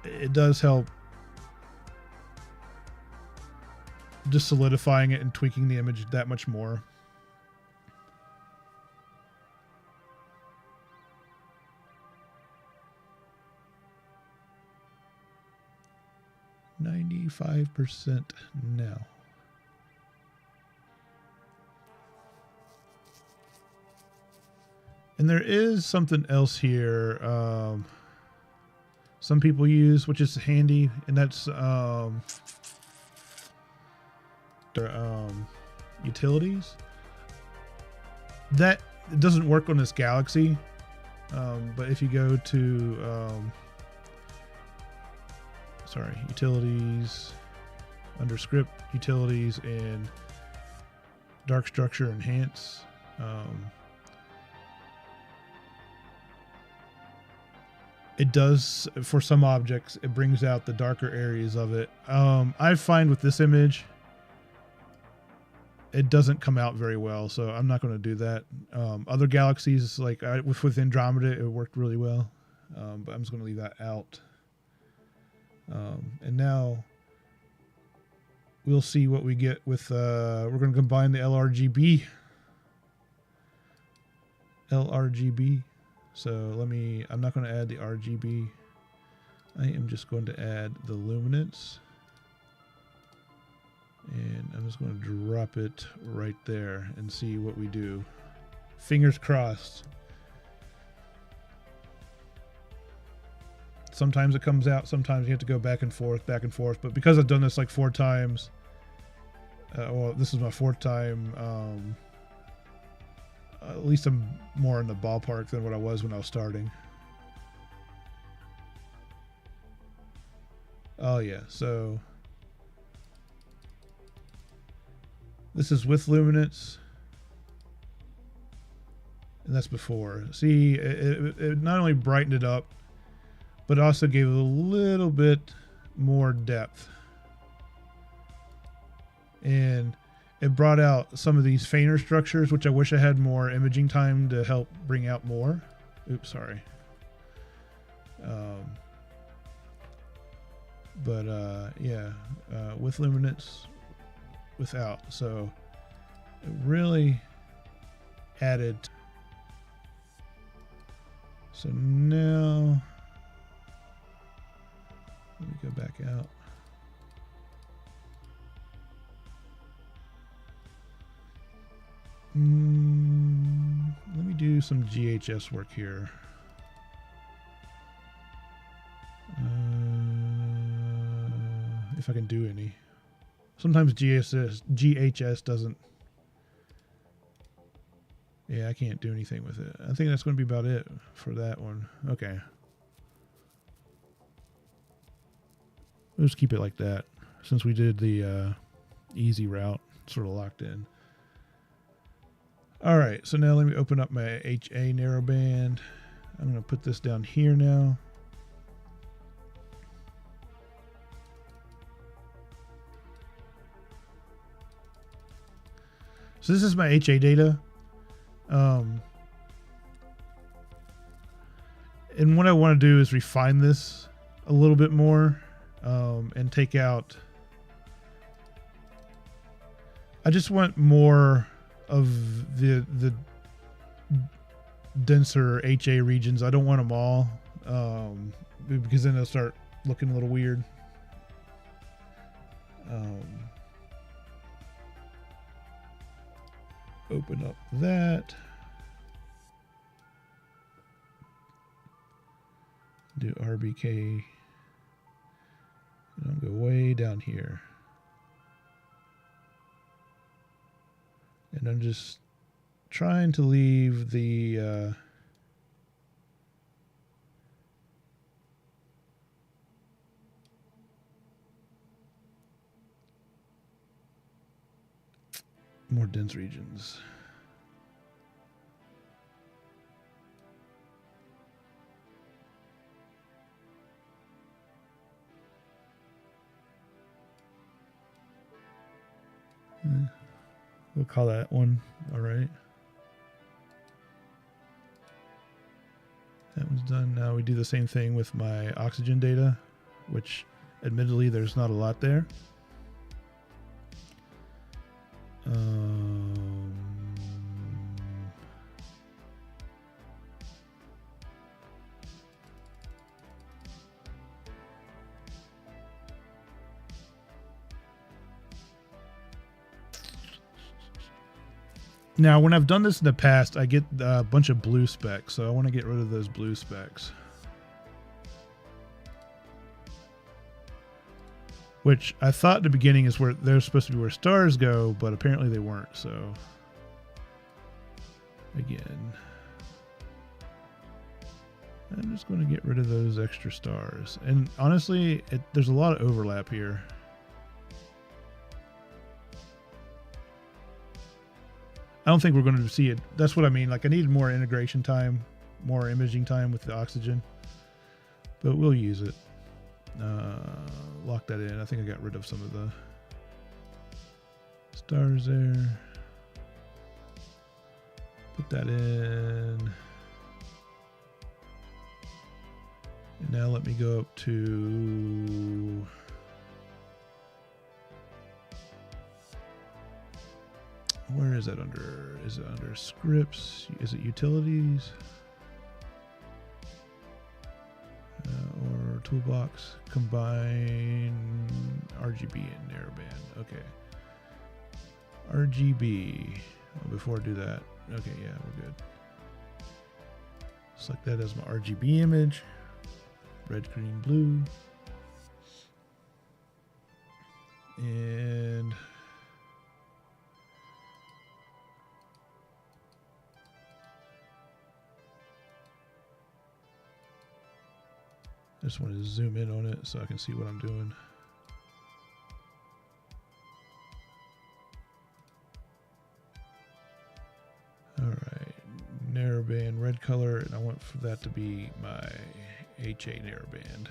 it does help just solidifying it and tweaking the image that much more. %95 now. And there is something else here some people use, which is handy, and that's their utilities. That doesn't work on this Galaxy, but if you go to utilities, under script, utilities, and dark structure enhance, it does, for some objects, it brings out the darker areas of it. I find with this image, it doesn't come out very well, so I'm not going to do that. Other galaxies, like with Andromeda, it worked really well, but I'm just going to leave that out. And now we'll see what we get with, we're going to combine the LRGB. So I'm not going to add the RGB. I am just going to add the luminance. And I'm just going to drop it right there and see what we do. Fingers crossed. Sometimes it comes out, sometimes you have to go back and forth. But because I've done this like 4 times, well, this is my 4th time, at least I'm more in the ballpark than what I was when I was starting. Oh yeah, so this is with luminance, and that's before. See, it not only brightened it up, but also gave it a little bit more depth. And it brought out some of these fainter structures, which I wish I had more imaging time to help bring out more. Oops, sorry. Yeah, with luminance, without. So it really added. So now, let me go back out. Let me do some GHS work here. If I can do any. Sometimes GHS doesn't. Yeah, I can't do anything with it. I think that's going to be about it for that one. Okay. We'll just keep it like that, since we did the easy route, sort of locked in. All right, so now let me open up my HA narrowband. I'm going to put this down here now. So this is my HA data. And what I want to do is refine this a little bit more, and take out. I just want more of the denser HA regions. I don't want them all, because then they'll start looking a little weird. Open up that. Do RBK. And I'll go way down here. And I'm just trying to leave the More dense regions. We'll call that one. All right. That one's done. Now we do the same thing with my oxygen data, which admittedly there's not a lot there. Now, when I've done this in the past, I get a bunch of blue specks, so I want to get rid of those blue specks. Which I thought in the beginning is where they're supposed to be where stars go, but apparently they weren't, so. Again. I'm just going to get rid of those extra stars. And honestly, there's a lot of overlap here. I don't think we're going to see it. That's what I mean. Like, I need more integration time, more imaging time with the oxygen. But we'll use it. Lock that in. I think I got rid of some of the stars there. Put that in. And now let me go up to... Where is that under? Is it under scripts? Is it utilities? Or toolbox? Combine RGB and narrowband. Okay. RGB. Oh, before I do that. Okay, yeah, we're good. Select that as my RGB image. Red, green, blue. And... I just want to zoom in on it so I can see what I'm doing. All right, narrowband red color, and I want for that to be my HA narrowband.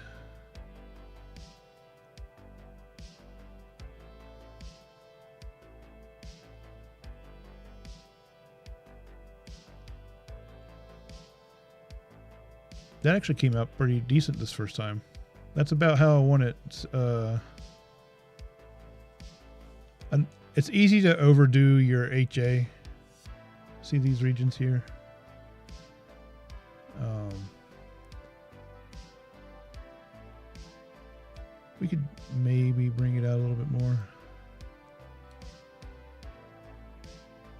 That actually came out pretty decent this first time. That's about how I want it. It's easy to overdo your HA. See these regions here? We could maybe bring it out a little bit more.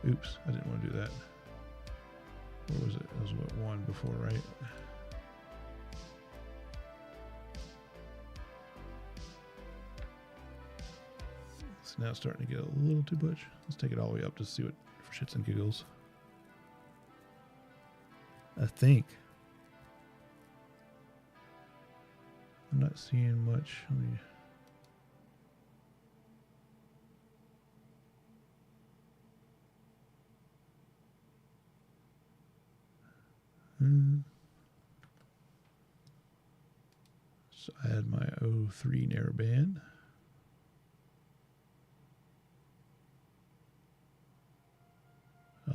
Oops, I didn't want to do that. Where was it? It was what, 1 before, right? It's now starting to get a little too much. Let's take it all the way up to see what for shits and giggles. I think. I'm not seeing much. Let me... So I had my 03 narrowband.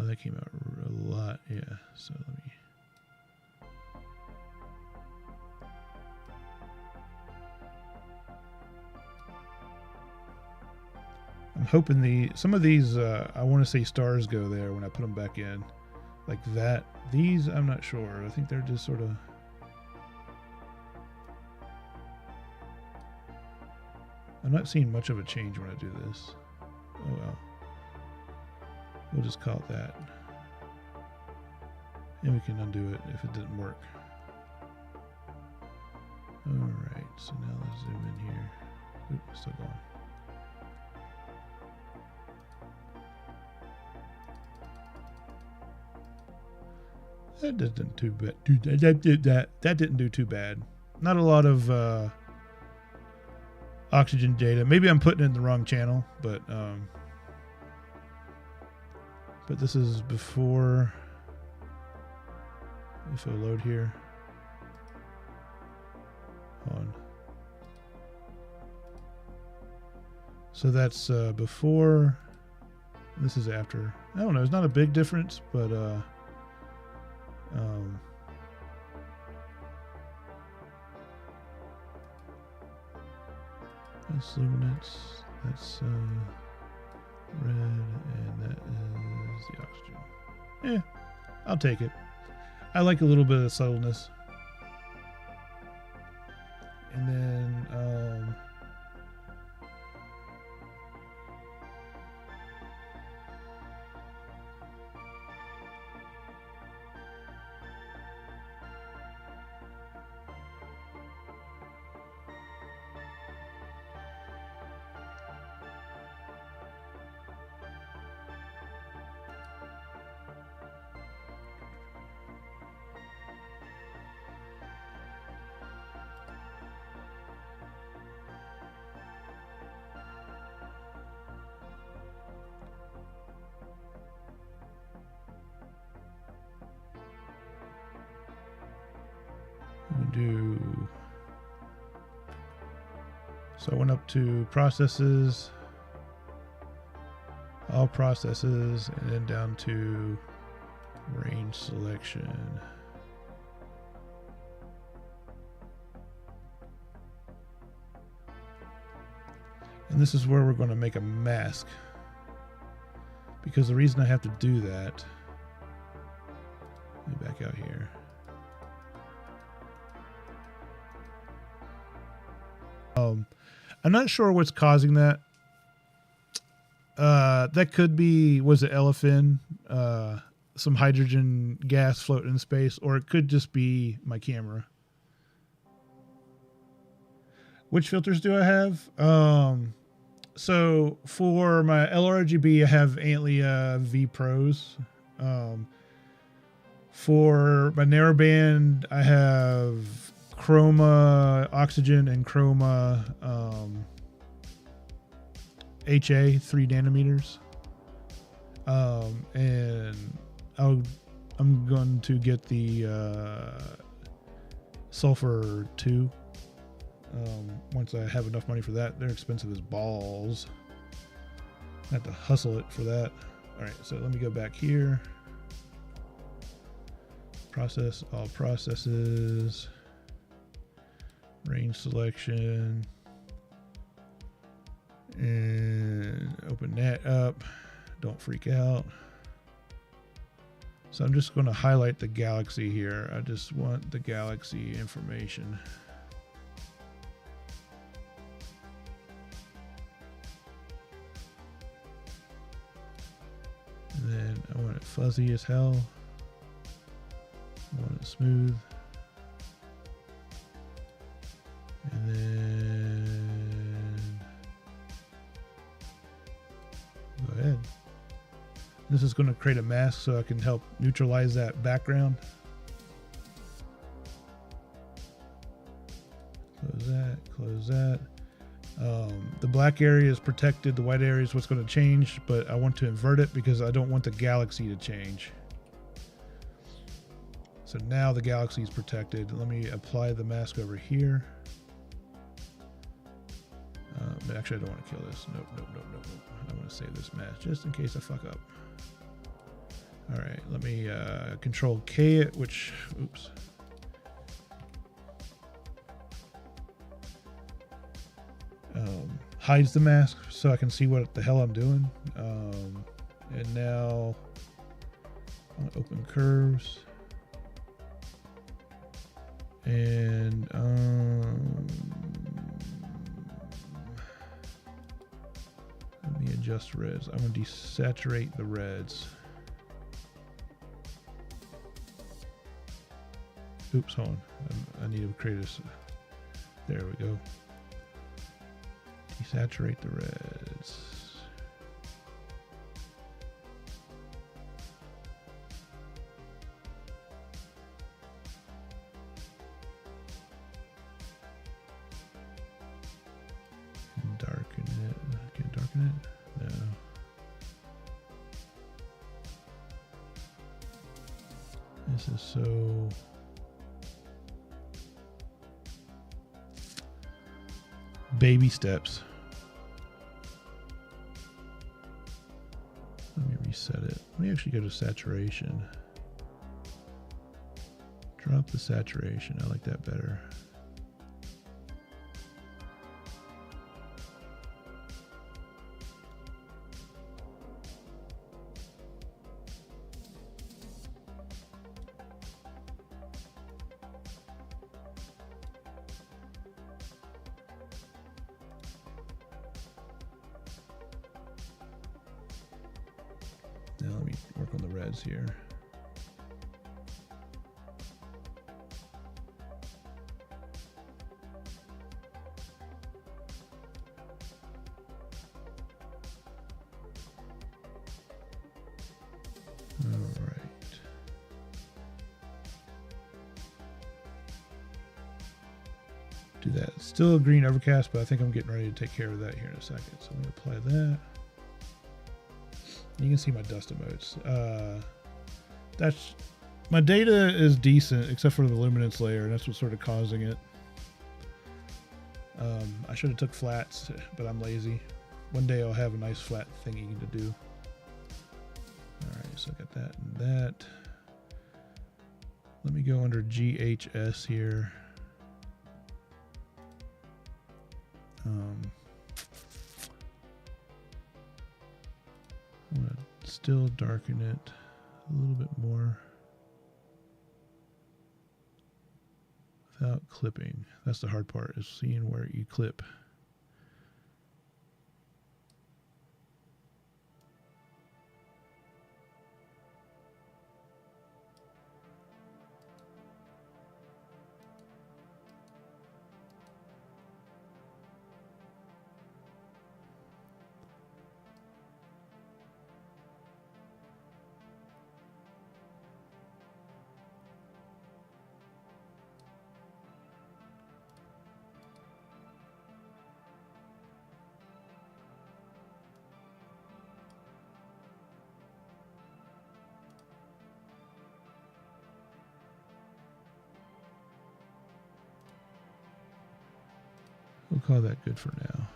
Oh, that came out a lot. Yeah, so let me... I'm hoping some of these, I want to say stars go there when I put them back in. Like that. These, I'm not sure. I think they're just sort of... I'm not seeing much of a change when I do this. Oh well. We'll just call it that. And we can undo it if it didn't work. Alright, so now let's zoom in here. Oop, still going. That didn't do too bad. That didn't do too bad. Not a lot of oxygen data. Maybe I'm putting it in the wrong channel, but but this is before. If it'll load here. On. So that's before. This is after. I don't know. It's not a big difference, but that's luminance. That's red, and that is the oxygen. Yeah, I'll take it. I like a little bit of subtleness. And then do. So I went up to processes, all processes, and then down to range selection. And this is where we're going to make a mask, because the reason I have to do that, let me back out here. I'm not sure what's causing that. That could be, was it elephant? Some hydrogen gas floating in space, or it could just be my camera. Which filters do I have? So for my LRGB, I have Antlia V Pros. For my narrowband, I have Chroma Oxygen and Chroma HA 3 nanometers. And I'm going to get the Sulfur 2 once I have enough money for that. They're expensive as balls. I have to hustle it for that. All right, so let me go back here. Process, all processes. Range selection, and open that up. Don't freak out. So I'm just going to highlight the galaxy here. I just want the galaxy information. And then I want it fuzzy as hell. I want it smooth. And then go ahead. This is going to create a mask so I can help neutralize that background. Close that, close that. The black area is protected, the white area is what's going to change, but I want to invert it because I don't want the galaxy to change. So now the galaxy is protected. Let me apply the mask over here. Actually, I don't want to kill this. Nope. I want to save this mask just in case I fuck up. All right, let me Control K it, which, oops. Hides the mask so I can see what the hell I'm doing. And now I'll open curves. And let me adjust reds. I'm going to desaturate the reds. Oops, hold on. I need to create this. There we go. Desaturate the reds. Darken it. Can I darken it? No. This is so... baby steps. Let me reset it. Let me actually go to saturation. Drop the saturation. I like that better. Now let me work on the reds here. All right. Do that. Still a green overcast, but I think I'm getting ready to take care of that here in a second. So I'm going to apply that. You can see my dust emotes. That's my data is decent except for the luminance layer, and that's what's sort of causing it. I should have took flats, but I'm lazy. One day I'll have a nice flat thingy to do. All right, so I got that and that. Let me go under GHS here. I want to still darken it a little bit more without clipping. That's the hard part, is seeing where you clip. We'll call that good for now.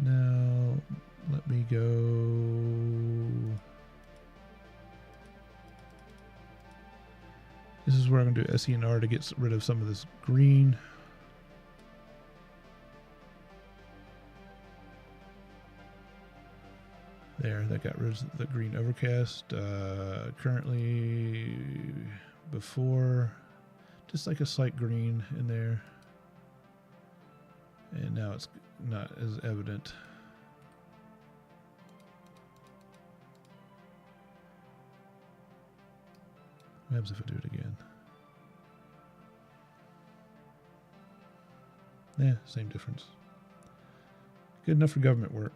Now, let me go. This is where I'm going to do SENR to get rid of some of this green. There, that got rid of the green overcast. Currently, before, just like a slight green in there. And now it's not as evident. What happens if I do it again? Yeah, same difference. Good enough for government work.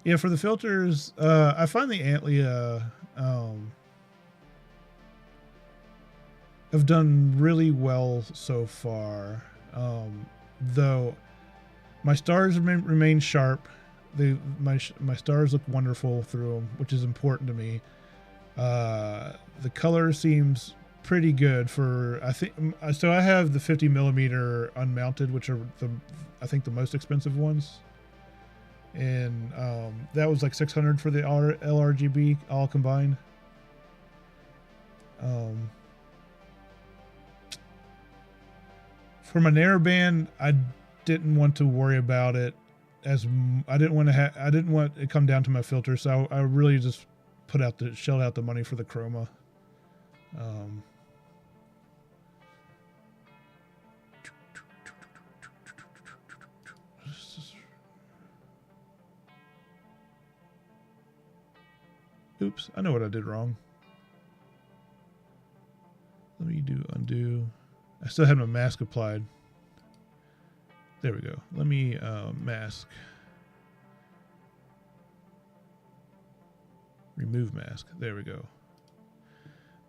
Yeah, for the filters, I find the Antlia have done really well so far. Though my stars remain sharp. My stars look wonderful through them, which is important to me. The color seems pretty good for, I think. So I have the 50 millimeter unmounted, which are I think the most expensive ones, and that was like 600 for the LRGB all combined. For my narrowband, I didn't want to worry about it as I didn't want it to come down to my filter, so I really just shelled out the money for the chroma. Oops, I know what I did wrong. Let me do undo. I still had my mask applied. There we go. Let me mask. Remove mask. There we go.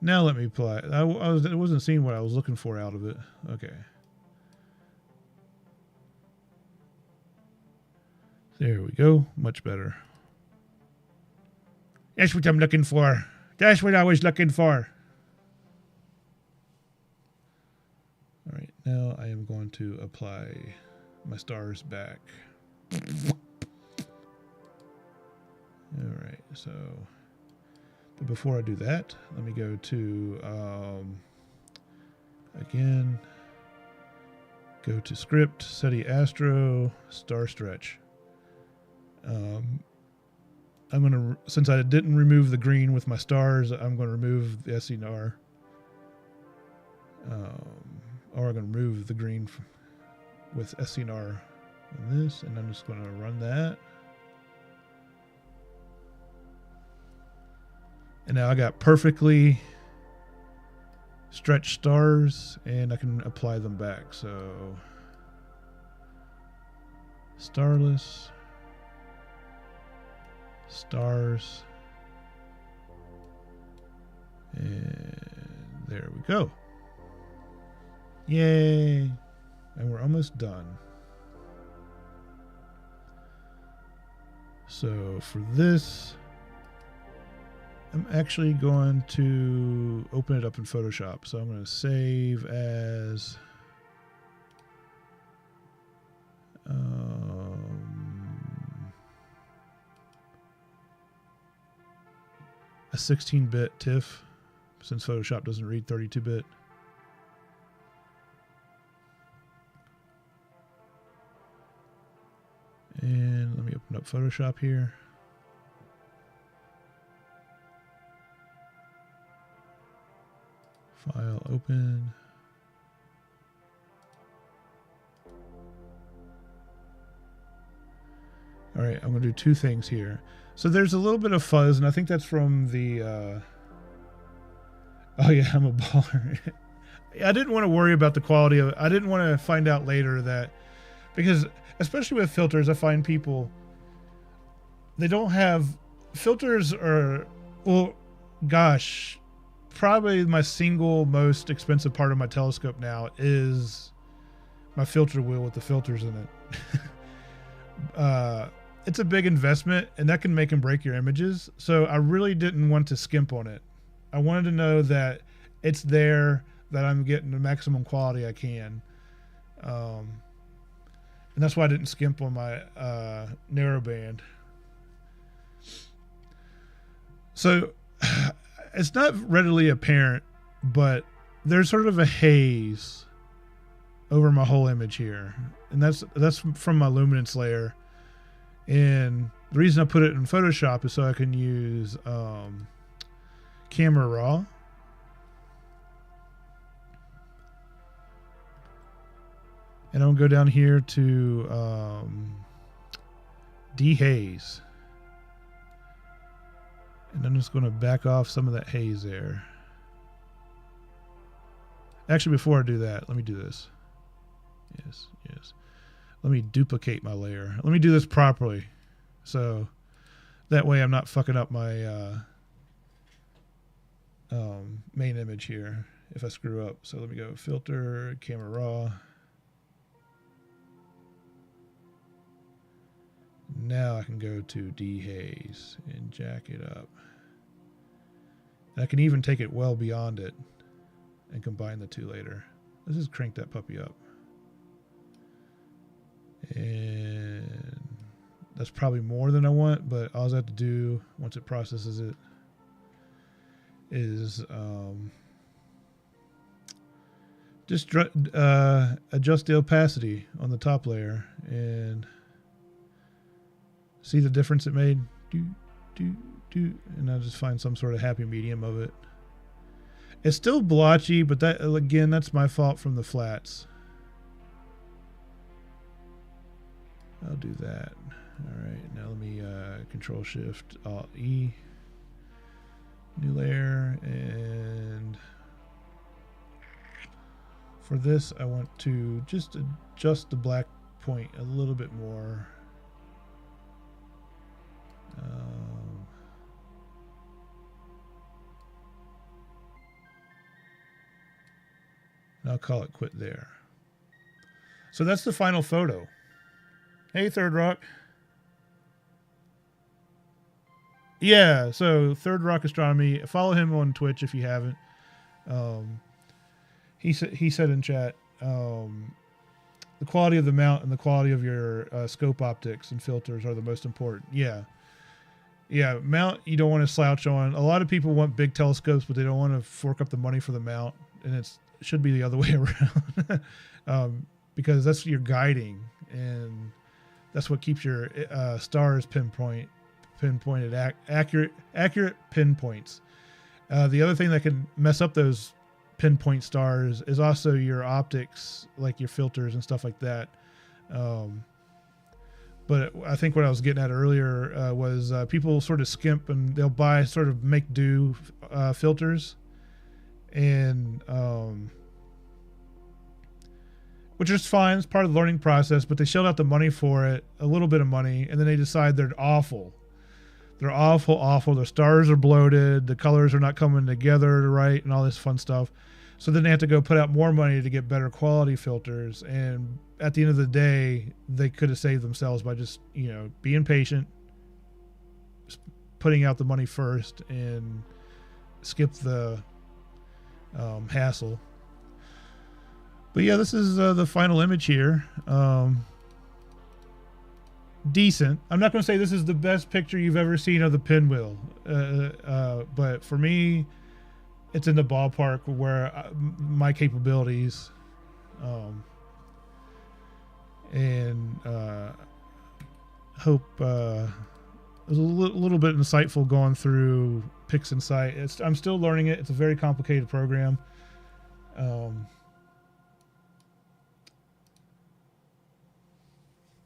Now let me apply. I wasn't seeing what I was looking for out of it. Okay. There we go. Much better. That's what I'm looking for. That's what I was looking for. All right. Now I am going to apply my stars back. All right. So, but before I do that, let me go to, again, go to script, SETI Astro, star stretch. I'm going to, since I didn't remove the green with my stars, I'm going to remove the SNR. Or I'm going to remove the green with SNR in this, and I'm just going to run that. And now I got perfectly stretched stars, and I can apply them back. So, starless. Stars, and there we go. Yay! And we're almost done. So for this, I'm actually going to open it up in Photoshop. So I'm going to save as a 16-bit TIFF, since Photoshop doesn't read 32-bit. And let me open up Photoshop here. File open. All right, I'm going to do two things here. So there's a little bit of fuzz, and I think that's from the... oh yeah, I'm a baller. I didn't want to worry about the quality of it. I didn't want to find out later that... Because, especially with filters, I find people... They don't have... Filters are... Well, gosh... Probably my single most expensive part of my telescope now is my filter wheel with the filters in it. It's a big investment, and that can make and break your images. So I really didn't want to skimp on it. I wanted to know that it's there, that I'm getting the maximum quality I can. And that's why I didn't skimp on my narrowband. So it's not readily apparent, but there's sort of a haze over my whole image here. And that's from my luminance layer. And the reason I put it in Photoshop is so I can use Camera Raw. And I'll go down here to dehaze. And I'm just going to back off some of that haze there. Actually, before I do that, let me do this. Yes, yes. Let me duplicate my layer. Let me do this properly. So that way I'm not fucking up my main image here if I screw up. So let me go filter, camera raw. Now I can go to dehaze and jack it up. And I can even take it well beyond it and combine the two later. Let's just crank that puppy up. And that's probably more than I want, but all I have to do once it processes it is just adjust the opacity on the top layer and see the difference it made. And I'll just find some sort of happy medium of it. It's still blotchy, but that, again, that's my fault from the flats. I'll do that. All right, now let me Control Shift Alt E, new layer, and for this I want to just adjust the black point a little bit more. And I'll call it quit there. So that's the final photo. Hey, Third Rock. Yeah, so Third Rock Astronomy. Follow him on Twitch if you haven't. He said in chat, the quality of the mount and the quality of your scope optics and filters are the most important. Yeah, mount you don't want to slouch on. A lot of people want big telescopes, but they don't want to fork up the money for the mount, and it should be the other way around, because that's your guiding, and that's what keeps your stars pinpointed, accurate pinpoints. The other thing that can mess up those pinpoint stars is also your optics, like your filters and stuff like that. But I think what I was getting at earlier was people sort of skimp and they'll buy sort of make do filters, and which is fine. It's part of the learning process, but they shelled out the money for it, a little bit of money, and then they decide they're awful. They're awful. Their stars are bloated. The colors are not coming together right, and all this fun stuff. So then they have to go put out more money to get better quality filters. And at the end of the day, they could have saved themselves by just, being patient, putting out the money first, and skip the hassle. But yeah, this is the final image here. Decent. I'm not going to say this is the best picture you've ever seen of the pinwheel, but for me, it's in the ballpark where my capabilities, and hope it was a little bit insightful going through PixInsight. I'm still learning it. It's a very complicated program.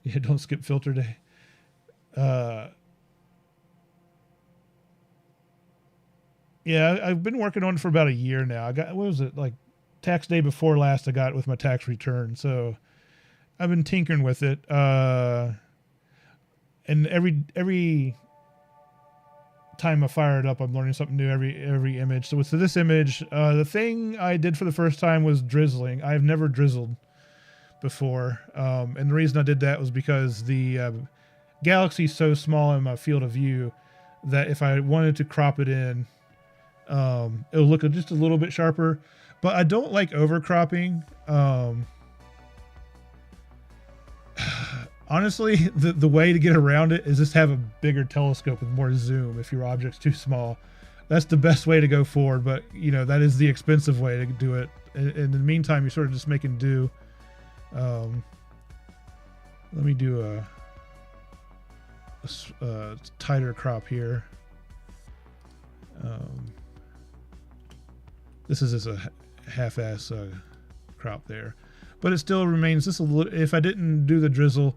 Yeah, don't skip filter day. Yeah, I've been working on it for about a year now. I got, what was it, like tax day before last I got it with my tax return. So I've been tinkering with it. And every time I fire it up, I'm learning something new every image. So with this image, the thing I did for the first time was drizzling. I've never drizzled before. And the reason I did that was because the galaxy's so small in my field of view that if I wanted to crop it in, it'll look just a little bit sharper. But I don't like overcropping. Honestly, the way to get around it is just have a bigger telescope with more zoom if your object's too small. That's the best way to go forward, but that is the expensive way to do it. And in the meantime, you're sort of just making do. Let me do a tighter crop here. This is just a half-ass crop there, but it still remains just a little. If I didn't do the drizzle,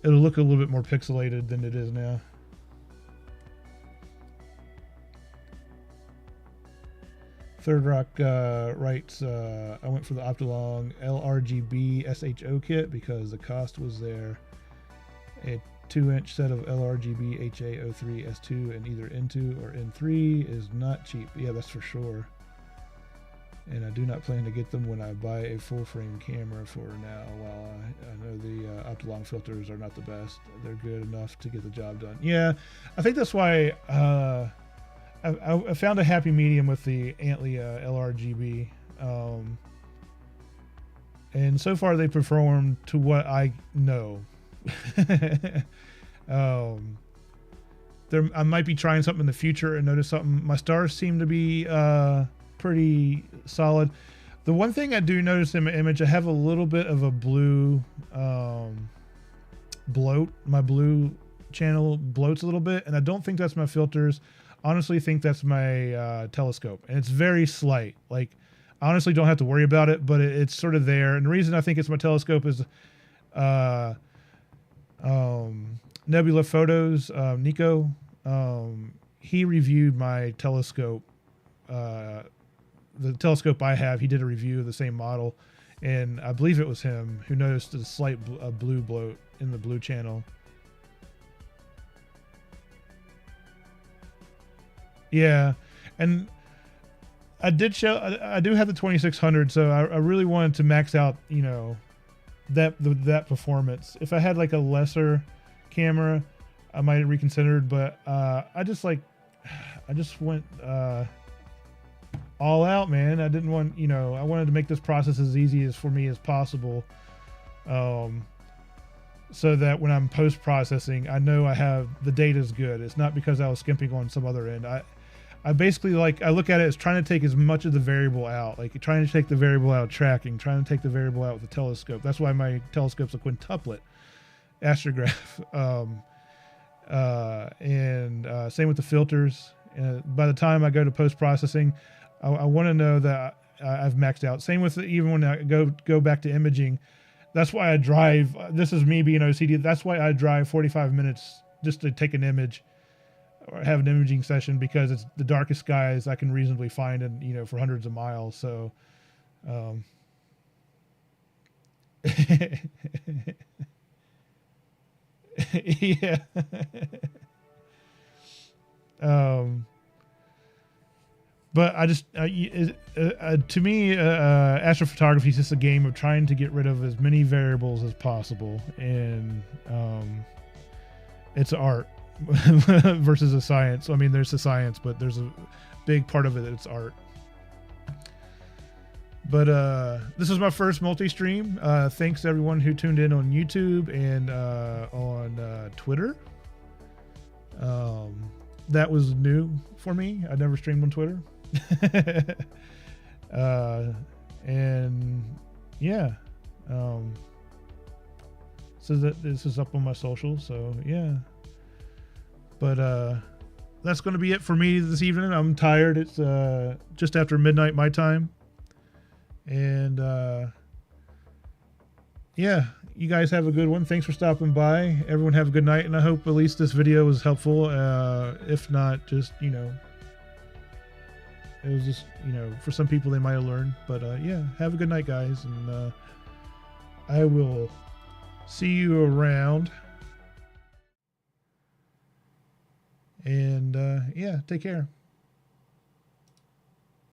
it'll look a little bit more pixelated than it is now. Third Rock writes, I went for the Optolong LRGB SHO kit because the cost was there. A 2-inch set of LRGB HA03 S2 in either N2 or N3 is not cheap. Yeah, that's for sure. And I do not plan to get them when I buy a full-frame camera for now. While I know the Optolong filters are not the best, they're good enough to get the job done. Yeah, I think that's why I found a happy medium with the Antlia LRGB. And so far they performed to what I know. I might be trying something in the future and notice something. My stars seem to be pretty solid. The one thing I do notice in my image, I have a little bit of a blue bloat. My blue channel bloats a little bit, and I don't think that's my filters. Honestly think that's my telescope, and it's very slight. Like, I honestly don't have to worry about it, but it's sort of there. And the reason I think it's my telescope is Nebula Photos, Nico, he reviewed my telescope, the telescope I have. He did a review of the same model, and I believe it was him who noticed a slight blue bloat in the blue channel. Yeah, and I did show. I do have the 2600, so I really wanted to max out, you know, that performance. If I had like a lesser camera, I might have reconsidered, but I just went all out, man. I didn't want, you know, I wanted to make this process as easy as for me as possible, so that when I'm post processing, I know I have the data's good. It's not because I was skimping on some other end. I basically, like, I look at it as trying to take as much of the variable out, like trying to take the variable out of tracking, trying to take the variable out with the telescope. That's why my telescope's a quintuplet astrograph. Same with the filters. By the time I go to post processing, I want to know that I've maxed out. Same with even when I go back to imaging. That's why I drive. This is me being OCD. That's why I drive 45 minutes just to take an image or have an imaging session, because it's the darkest skies I can reasonably find, and, you know, for hundreds of miles. So, yeah. But I just, to me, astrophotography is just a game of trying to get rid of as many variables as possible, and it's art versus a science. I mean, there's a science, but there's a big part of it that's art. But this is my first multi-stream. Thanks to everyone who tuned in on YouTube and on Twitter. That was new for me. I never streamed on Twitter. And yeah, so that this is up on my socials. So yeah, but that's going to be it for me this evening. I'm tired. It's just after midnight my time, and yeah, you guys have a good one. Thanks for stopping by. Everyone have a good night, and I hope at least this video was helpful. If not, just, you know, it was just, you know, for some people they might have learned. But yeah, have a good night, guys, and I will see you around. And yeah, take care.